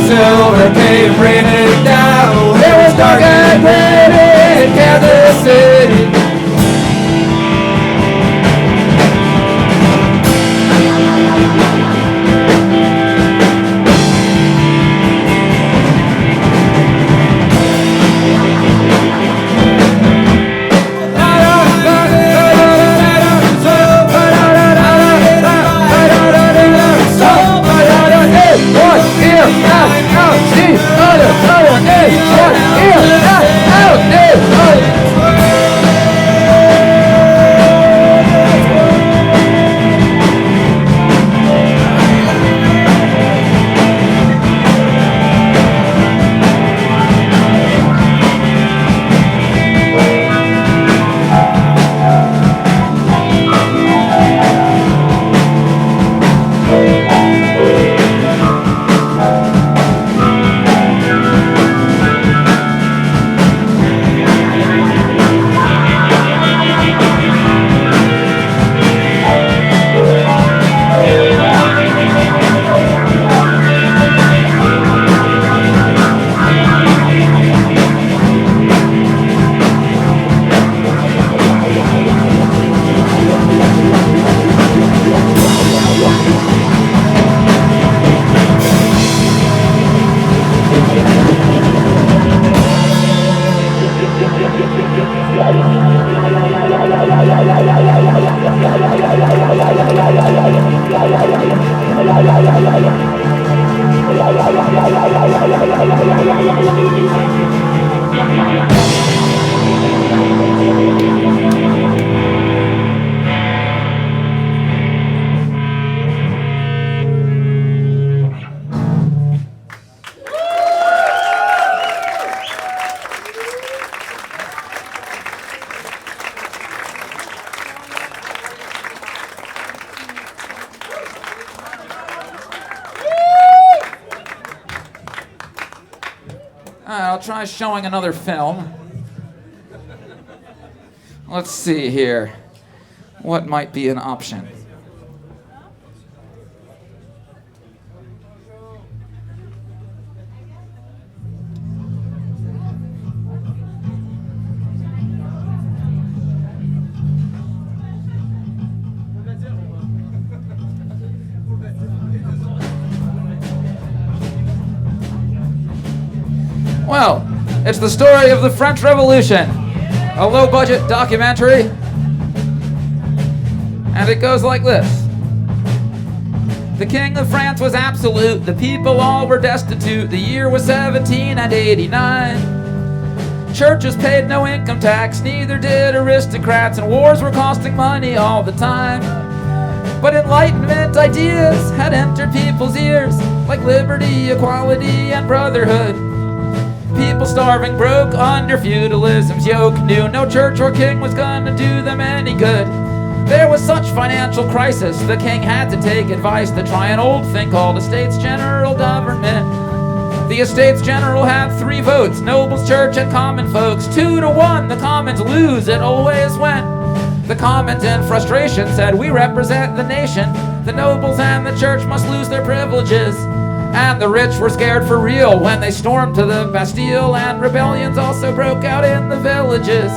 Silver came raining down. It was dark and gritty in Kansas City. I'll try showing another film. Let's see here. What might be an option? Well, it's the story of the French Revolution, a low-budget documentary, and it goes like this. The King of France was absolute, the people all were destitute, the year was 1789. Churches paid no income tax, neither did aristocrats, and wars were costing money all the time. But Enlightenment ideas had entered people's ears, like liberty, equality, and brotherhood. People starving broke under feudalism's yoke, knew no church or king was gonna do them any good. There was such financial crisis, the king had to take advice to try an old thing called Estates General government. The Estates General had 3 votes, nobles, church, and common folks. 2-1, the commons lose, it always went. The commons in frustration said, we represent the nation. The nobles and the church must lose their privileges. And the rich were scared for real when they stormed to the Bastille, and rebellions also broke out in the villages.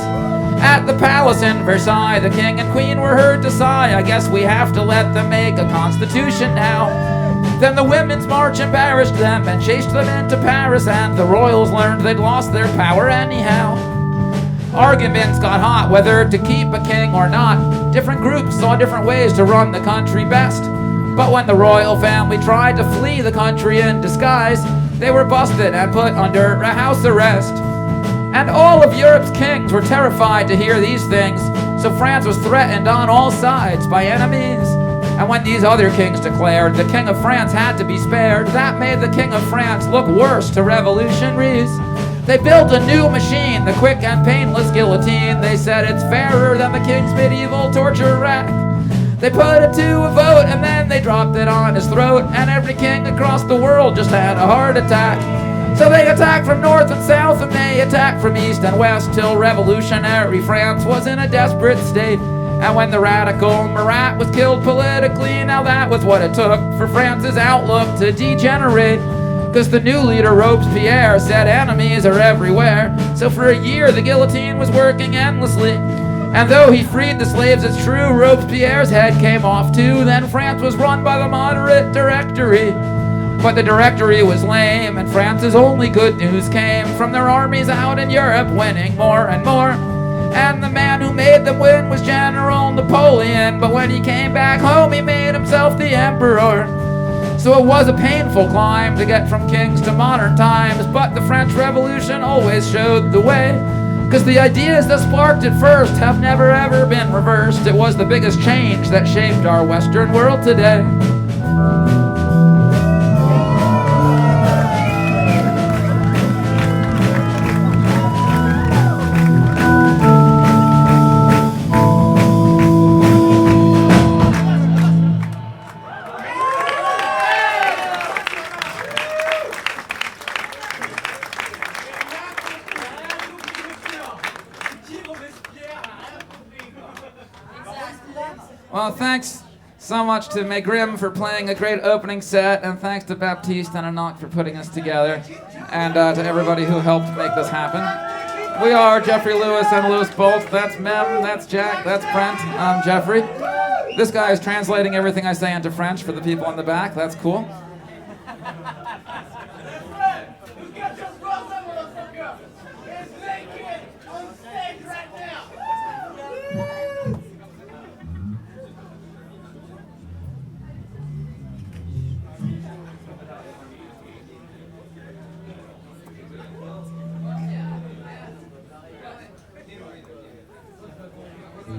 At the palace in Versailles, the king and queen were heard to sigh, I guess we have to let them make a constitution now. Then the Women's March embarrassed them and chased them into Paris, and the royals learned they'd lost their power anyhow. Arguments got hot whether to keep a king or not. Different groups saw different ways to run the country best. But when the royal family tried to flee the country in disguise, they were busted and put under a house arrest. And all of Europe's kings were terrified to hear these things, so France was threatened on all sides by enemies. And when these other kings declared the King of France had to be spared, that made the King of France look worse to revolutionaries. They built a new machine, the quick and painless guillotine. They said it's fairer than the king's medieval torture rack. They put it to a vote and then they dropped it on his throat, and every king across the world just had a heart attack. So they attacked from north and south and they attacked from east and west, till revolutionary France was in a desperate state. And when the radical Marat was killed politically, now that was what it took for France's outlook to degenerate. Cause the new leader, Robespierre, said enemies are everywhere. So for a year the guillotine was working endlessly. And though he freed the slaves, it's true, Robespierre's head came off too. Then France was run by the moderate Directory. But the Directory was lame, and France's only good news came from their armies out in Europe, winning more and more. And the man who made them win was General Napoleon, but when he came back home he made himself the emperor. So it was a painful climb to get from kings to modern times, but the French Revolution always showed the way. Cause the ideas that sparked it first have never ever been reversed. It was the biggest change that shaped our Western world today. Well, thanks so much to Megrim for playing a great opening set, and thanks to Baptiste and Anak for putting us together, and to everybody who helped make this happen. We are Jeffrey Lewis and Lewis Bolt. That's Mem, that's Jack, that's Brent, I'm Jeffrey. This guy is translating everything I say into French for the people in the back. That's cool. Who got your brother, motherfucker? Is naked on stage right now. Today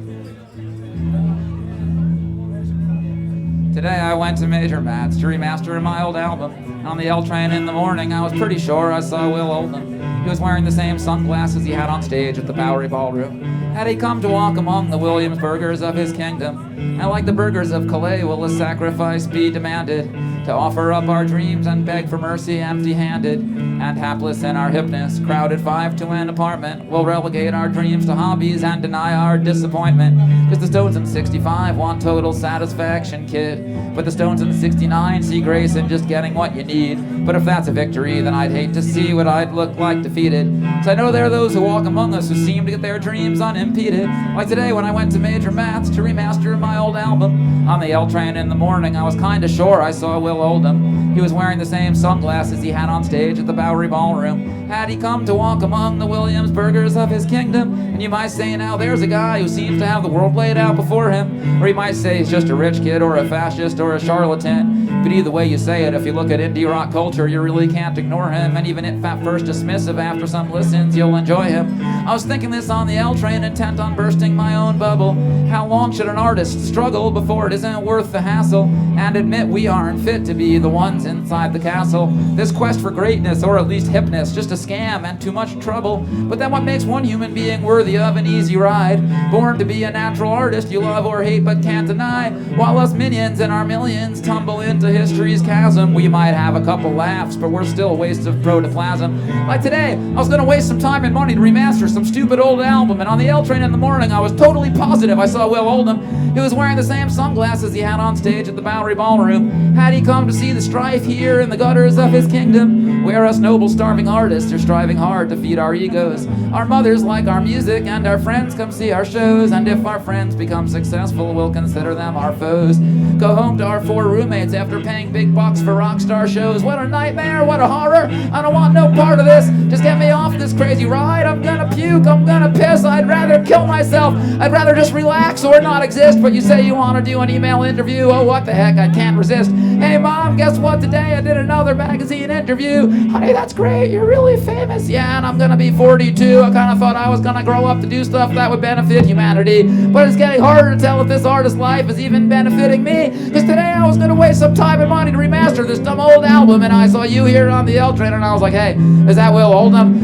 I went to Major Matt's to remaster my old album. On the L train in the morning, I was pretty sure I saw Will Oldham. He was wearing the same sunglasses he had on stage at the Bowery Ballroom. Had he come to walk among the Williamsburgers of his kingdom? And like the burghers of Calais, will a sacrifice be demanded to offer up our dreams and beg for mercy empty-handed? And hapless in our hipness, crowded 5 to an apartment, we'll relegate our dreams to hobbies and deny our disappointment. Cause the Stones in 65 want total satisfaction, kid. But the Stones in 69 see grace in just getting what you need. But if that's a victory, then I'd hate to see what I'd look like defeated. So I know there are those who walk among us who seem to get their dreams unimpeded. Like today when I went to Major Matt's to remaster my old album. On the L train in the morning, I was kinda sure I saw Will Oldham. He was wearing the same sunglasses he had on stage at the Bowery Ballroom. Had he come to walk among the Williamsburgers of his kingdom? And you might say now there's a guy who seems to have the world laid out before him. Or you might say he's just a rich kid or a fascist or a charlatan. But either way you say it, if you look at indie rock culture, you really can't ignore him. And even if at first dismissive, after some listens, you'll enjoy him. I was thinking this on the L train, intent on bursting my own bubble. How long should an artist struggle before it isn't worth the hassle? And admit we aren't fit to be the ones inside the castle. This quest for greatness, or at least hipness, just a scam and too much trouble. But then what makes one human being worthy of an easy ride? Born to be a natural artist you love or hate but can't deny. While us minions and our millions tumble into history's chasm. We might have a couple laughs, but we're still wastes of protoplasm. Like today, I was gonna waste some time and money to remaster some stupid old album, and on the L train in the morning, I was totally positive I saw Will Oldham. He was wearing the same sunglasses he had on stage at the Bowery Ballroom. Had he come to see the strife here in the gutters of his kingdom, where us noble starving artists are striving hard to feed our egos? Our mothers like our music, and our friends come see our shows, and if our friends become successful, we'll consider them our foes. Go home to our 4 roommates after paying big bucks for rock star shows. What a nightmare, what a horror, I don't want no part of this. Just get me off this crazy ride, I'm gonna puke, I'm gonna piss, I'd rather kill myself, I'd rather just relax or not exist. But you say you want to do an email interview, oh what the heck, I can't resist. Hey mom, guess what, today I did another magazine interview. Honey, that's great, you're really famous. Yeah, and I'm gonna be 42. I kinda thought I was gonna grow up to do stuff that would benefit humanity, but it's getting harder to tell if this artist's life is even benefiting me. Cause today I was gonna waste some time and money to remaster this dumb old album, and I saw you here on the L train, and I was like, hey, is that Will Oldham?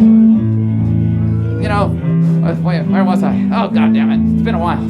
You know, wait, where was I? Oh god damn it, it's been a while.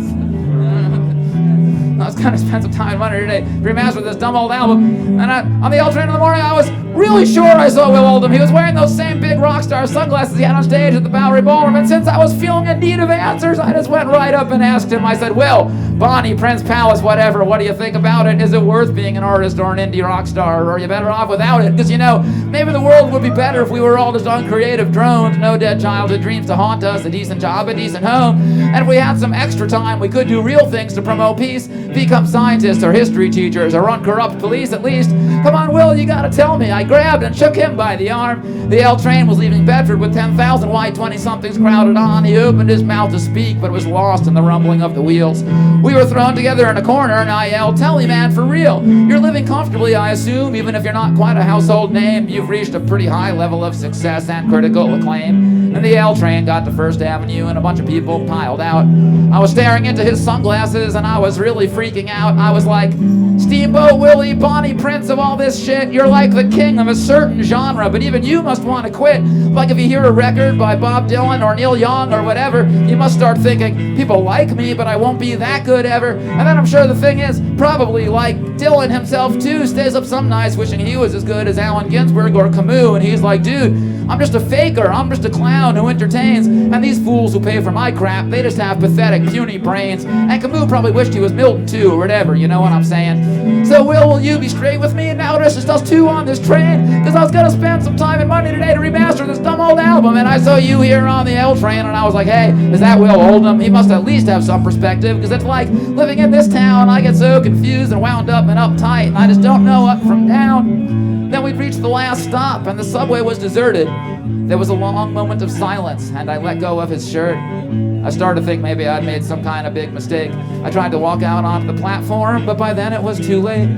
I was gonna spend some time and money today to remaster this dumb old album, and on the L train in the morning, I was really sure I saw Will Oldham. He was wearing those same big rock star sunglasses he had on stage at the Bowery Ballroom, and since I was feeling in need of answers, I just went right up and asked him. I said, Will, Bonnie, Prince Palace, whatever, what do you think about it? Is it worth being an artist or an indie rock star, or are you better off without it? Because, you know, maybe the world would be better if we were all just uncreative drones, no dead childhood dreams to haunt us, a decent job, a decent home, and if we had some extra time, we could do real things to promote peace, become scientists or history teachers or run corrupt police at least. Come on, Will, you gotta tell me. I grabbed and shook him by the arm. The L train was leaving Bedford with 10,000 white 20-somethings crowded on. He opened his mouth to speak, but was lost in the rumbling of the wheels. We were thrown together in a corner, and I yelled, tell me, man, for real. You're living comfortably, I assume, even if you're not quite a household name. You've reached a pretty high level of success and critical acclaim. And the L train got to First Avenue, and a bunch of people piled out. I was staring into his sunglasses, and I was really freaking out. I was like, Steamboat Willie, Bonnie Prince of all this shit, you're like the king of a certain genre, but even you must want to quit. Like if you hear a record by Bob Dylan or Neil Young or whatever, you must start thinking, people like me, but I won't be that good ever. And then I'm sure the thing is, probably like Dylan himself too, stays up some nights wishing he was as good as Allen Ginsberg or Camus, and he's like, dude, I'm just a faker, I'm just a clown who entertains, and these fools who pay for my crap, they just have pathetic, puny brains. And Camus probably wished he was Milton too, or whatever, you know what I'm saying? So will you be straight with me? And now there's just us 2 on this train, because I was gonna spend some time and money today to remaster this dumb old album, and I saw you here on the L train, and I was like, hey, is that Will Oldham? He must at least have some perspective, because it's like living in this town, I get so confused and wound up and uptight, and I just don't know up from down. Then we'd reached the last stop, and the subway was deserted. There was a long moment of silence, and I let go of his shirt. I started to think maybe I'd made some kind of big mistake. I tried to walk out onto the platform, but by then it was too late.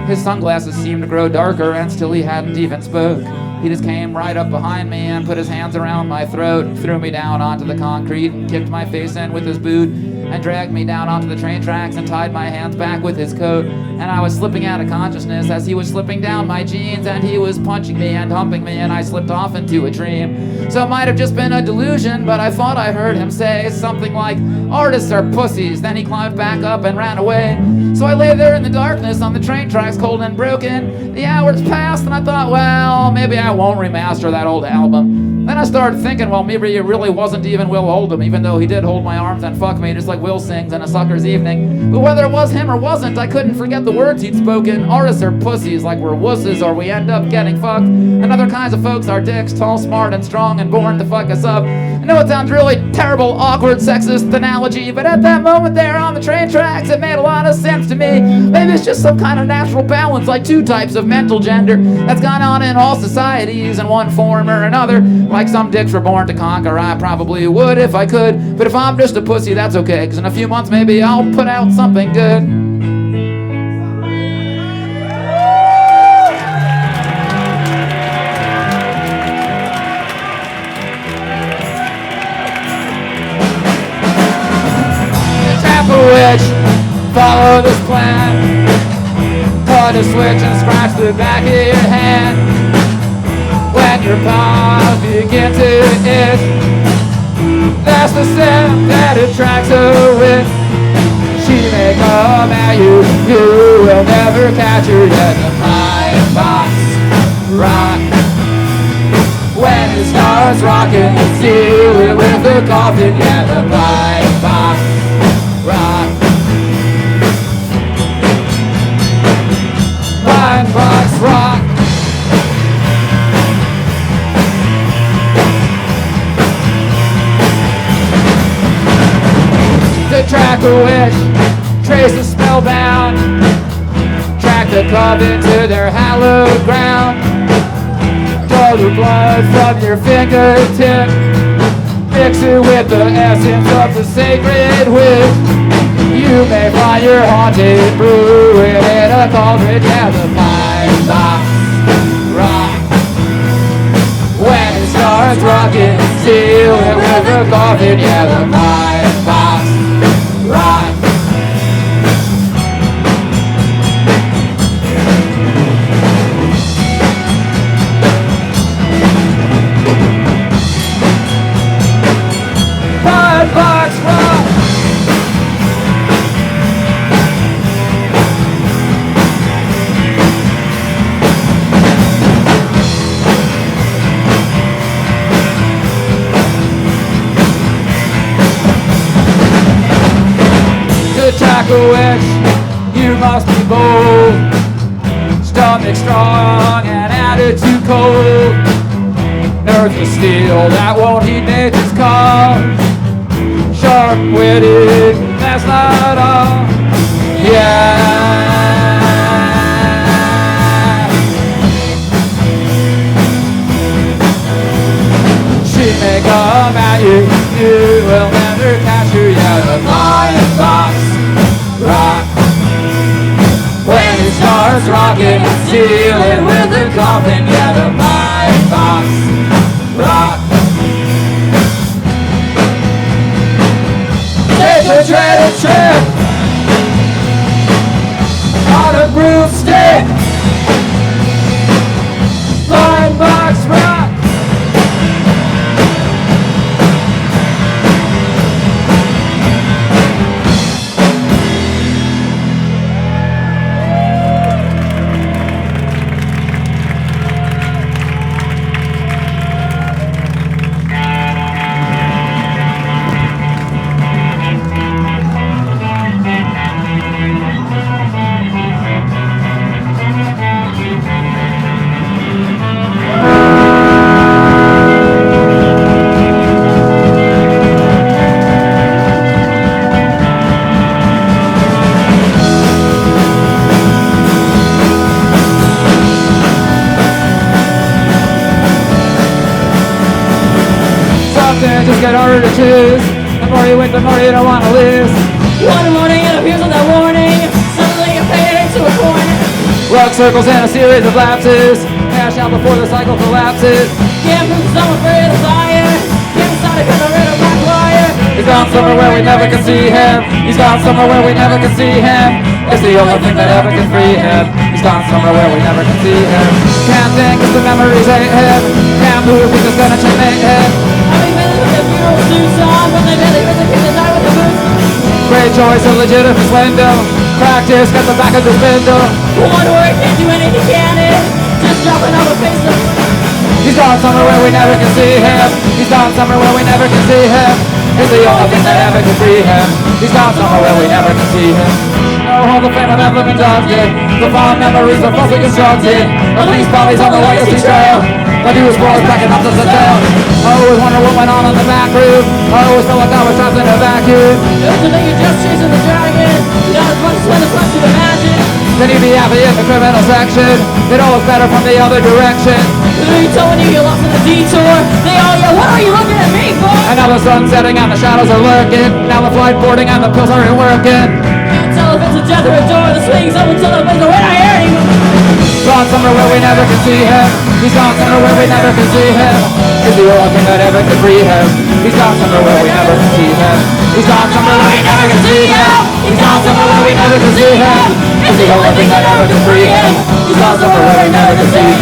His sunglasses seemed to grow darker, and still he hadn't even spoke. He just came right up behind me and put his hands around my throat and threw me down onto the concrete and kicked my face in with his boot and dragged me down onto the train tracks and tied my hands back with his coat. And I was slipping out of consciousness as he was slipping down my jeans, and he was punching me and humping me, and I slipped off into a dream. So it might have just been a delusion, but I thought I heard him say something like, "Artists are pussies." Then he climbed back up and ran away. So I lay there in the darkness on the train tracks, cold and broken. The hours passed and I thought, well, maybe I won't remaster that old album. Then I started thinking, well, maybe it really wasn't even Will Oldham, even though he did hold my arms and fuck me just like Will sings in A Sucker's Evening. But whether it was him or wasn't, I couldn't forget the words he'd spoken. Artists are pussies, like we're wusses or we end up getting fucked. And other kinds of folks are dicks, tall, smart, and strong, and born to fuck us up. I know it sounds really terrible, awkward, sexist analogy, but at that moment there on the train tracks, it made a lot of sense to me. Maybe it's just some kind of natural balance, like two types of mental gender that's gone on in all societies in one form or another. Like some dicks were born to conquer, I probably would if I could. But if I'm just a pussy, that's okay, cause in a few months maybe I'll put out something good. Tap a witch, follow this plan. Put a switch and scratch the back of your hand. When your paws begin to itch, that's the scent that attracts a witch. She may come at you, you will never catch her. Yet the pine box rock. When it starts rocking, seal it with a coffin. Yeah, the pine box rock. Pine box rock. To track a witch, trace a spellbound, track the coven to their hallowed ground. Draw the blood from your fingertip, mix it with the essence of the sacred witch. You may find your haunted brewing in a cauldron. Yeah, the pine box rock. When it starts rocking, seal it with a coffin. Yeah, the pine box rock. Pine box rock. To attack a witch, you must be bold. Stomach strong and attitude cold. Nerves of steel that won't heed nature's call. Sharp-witted, that's not all. Yeah. She may come at you, you will never catch her. Yeah, the pine box rock. When it starts rocking, seal it with a coffin. Yeah, the pine box rock. Take a dreaded trip on a broomstick. Pine box rock. Just get harder to choose. The more you win, the more you don't want to lose. One morning it appears without warning. Suddenly you're fading into a corner. Walk circles in a series of lapses. cash out before the cycle collapses. Can't prove someone afraid of fire. Can't decide to cut the red or black wire. He's gone somewhere where we never can see him. He's gone somewhere where we never can see him. It's the only thing that ever can free him. He's gone somewhere where we never can see him. Can't think 'cause the memories ain't him. Can't move because it's gonna checkmate him. How many minutes with their funeral suits on when they barely miss a kid and die with the boots? Great choice, a legitimate swindle. Practice, get the back of the spindle. One word can't do anything, can it? Just dropping off a face of... He's gone somewhere where we never can see him. He's gone somewhere where we never can see him. It's the only thing that ever can free him. He's gone somewhere where we never can see him. No Hall of Fame of ever been dusted. The fond memories are falsely constructed. Police bodies on the legacy trail. When he was born, backing up to the tail. I always wonder what went on in the back room. I always felt like I was trapped in a vacuum. It was the thing you're just chasing the dragon. Not as much as when it's left to imagine. Can you be happy in the criminal section? It all looks better from the other direction. Who are you telling you're lost in the detour? They all yell, what are you looking at me for? And now the sun's setting and the shadows are lurking. Now the flight boarding and the pills aren't working. Can't tell if it's a death or a door. The swings up until the window when I hear him. Gone somewhere where we never can see him. He's gone somewhere where we never can see him. He's the only thing that ever can free him. He's gone somewhere where we never can see him. He's gone somewhere where we never can see him. He's gone somewhere where we never can see him. He's the only thing that ever can free him. He's gone somewhere where we never can see him.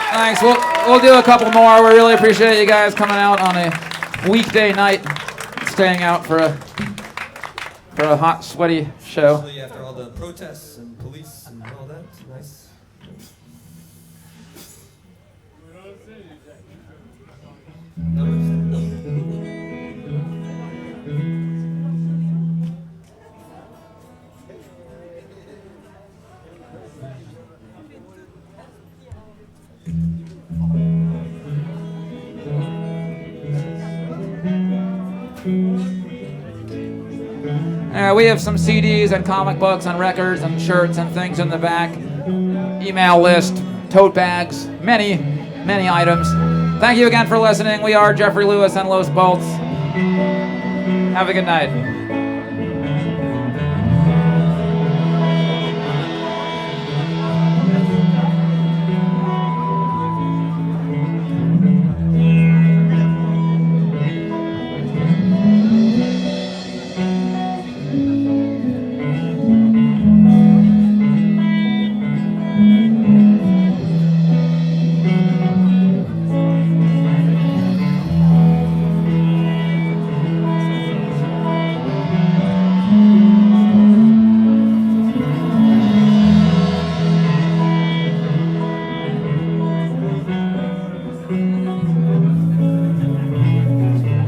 Thanks. We'll do a couple more. We really appreciate you guys coming out on a weekday night, staying out for a hot, sweaty show. Especially after all the protests and police and all that. Nice. We have some CDs and comic books and records and shirts and things in the back. Email list, tote bags, many, many items. Thank you again for listening. We are Jeffrey Lewis and Los Bolts. Have a good night.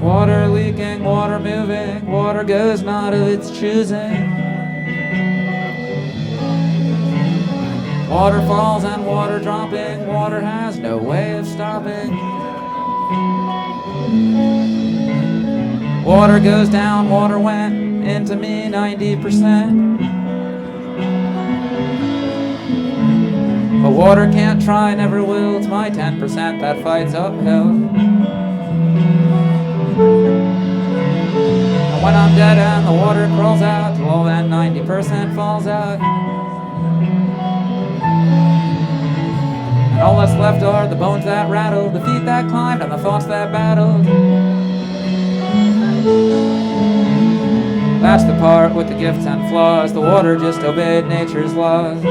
Water leaking, water moving, water goes not of its choosing. Water falls and water dropping, water has no way of stopping. Water goes down, water went into me 90%. But water can't try, never will, it's my 10% that fights uphill. And when I'm dead and the water crawls out, well then 90% falls out. And all that's left are the bones that rattled, the feet that climbed, and the thoughts that battled. That's the part with the gifts and flaws. The water just obeyed nature's laws.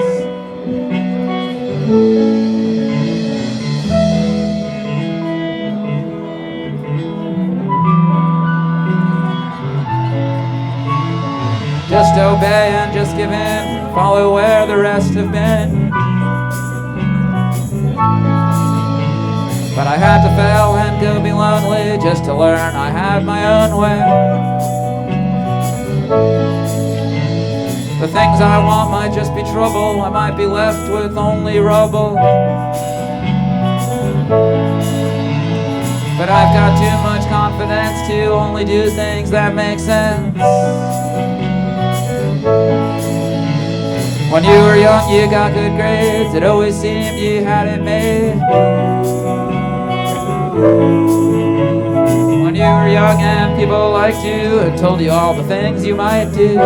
Just obey and just give in, follow where the rest have been. But I had to fail and go be lonely just to learn I had my own way. The things I want might just be trouble. I might be left with only rubble. But I've got too much confidence to only do things that make sense. When you were young, you got good grades. It always seemed you had it made. When you were young and people liked you and told you all the things you might do.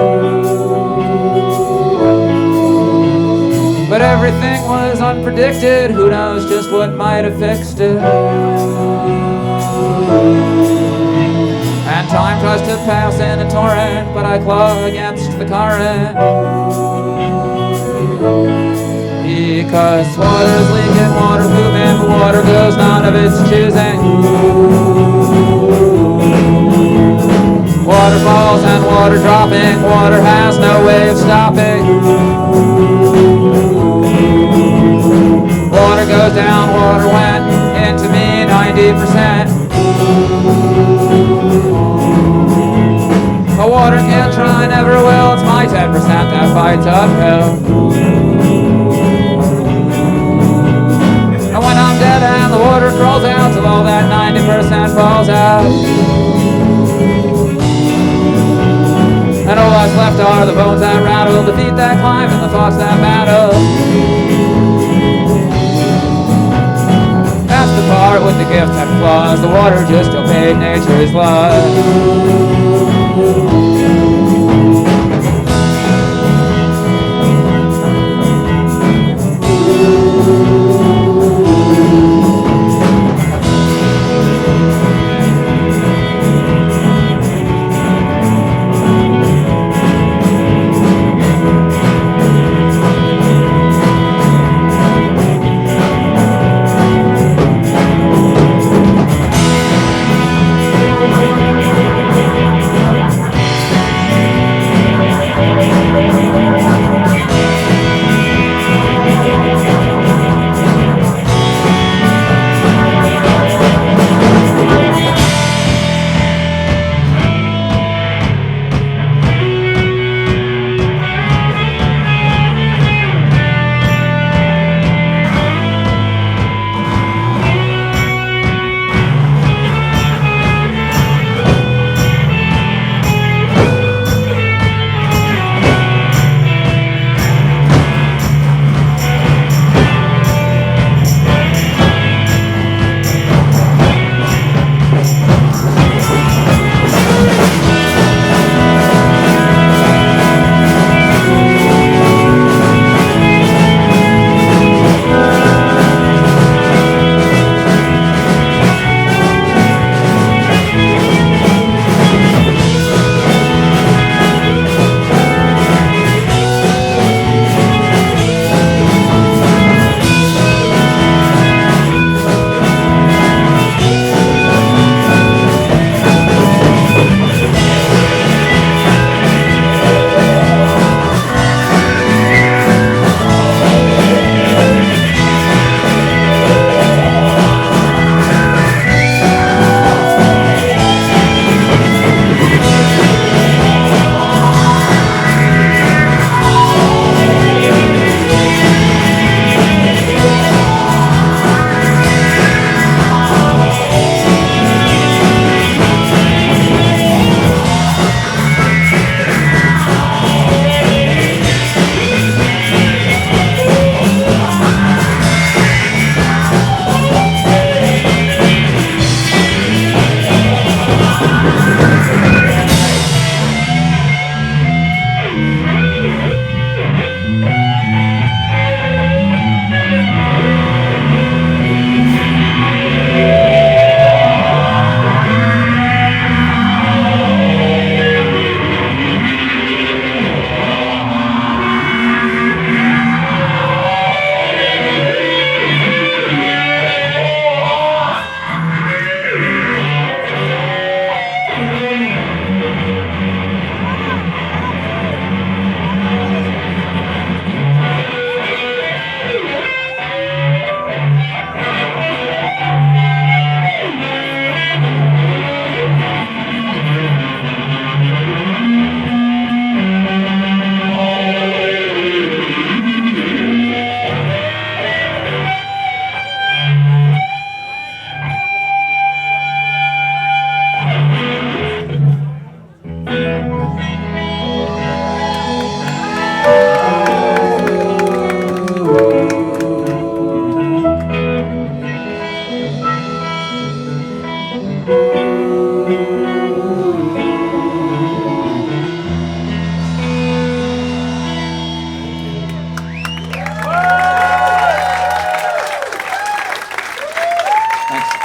But everything was unpredicted. Who knows just what might have fixed it. And time tries to pass in a torrent, but I claw against the current. Because water's leaking, water's moving, but water goes, none of its choosing. Water falls and water dropping, water has no way of stopping. Water goes down, water went into me 90%. But water can't try, never will, it's my 10% that fights uphill. And when I'm dead and the water crawls out till all that 90% falls out. And all that's left are the bones that rattle, the feet that climb, and the thoughts that battle. That's the part with the gifts and flaws. The water just obeyed nature's laws.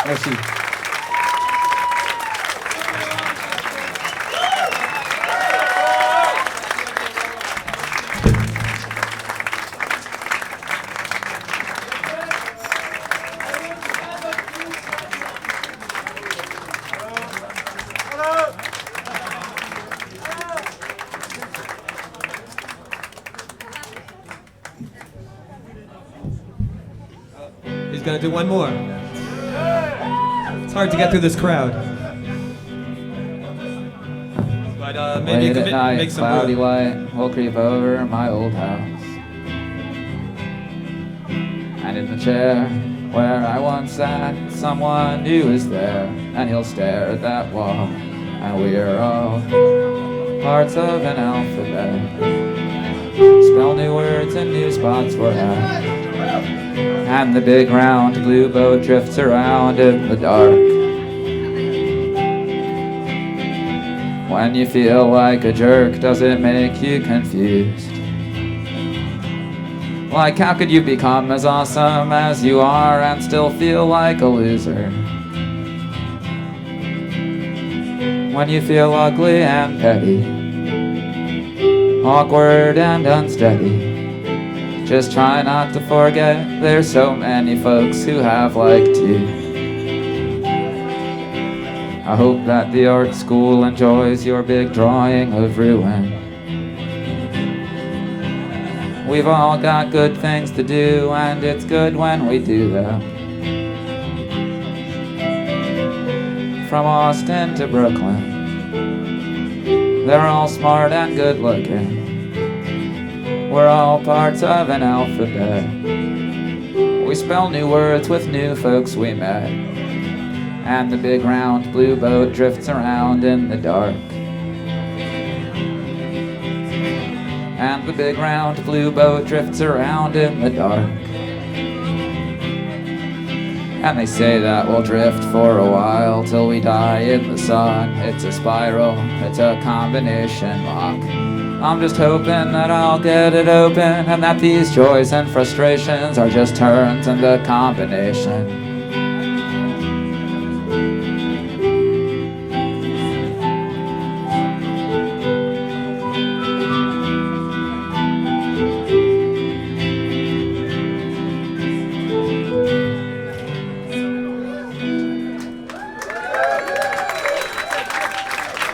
Merci. He's gonna do one more. It's hard to get through this crowd. But maybe you Late can at night, make some cloudy room. light will creep over my old house. And in the chair where I once sat, someone new is there, and he'll stare at that wall. And we're all parts of an alphabet. Spell new words and new spots we're at. And the big round blue boat drifts around in the dark. When you feel like a jerk, does it make you confused? Like, how could you become as awesome as you are and still feel like a loser? When you feel ugly and petty, awkward and unsteady, just try not to forget there's so many folks who have liked you. I hope that the art school enjoys your big drawing of ruin. We've all got good things to do, and it's good when we do them. From Austin to Brooklyn, they're all smart and good looking. We're all parts of an alphabet. We spell new words with new folks we met. And the big round blue boat drifts around in the dark. And the big round blue boat drifts around in the dark. And they say that we'll drift for a while till we die in the sun. It's a spiral, it's a combination lock. I'm just hoping that I'll get it open, and that these joys and frustrations are just turns in the combination.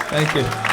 Thank you.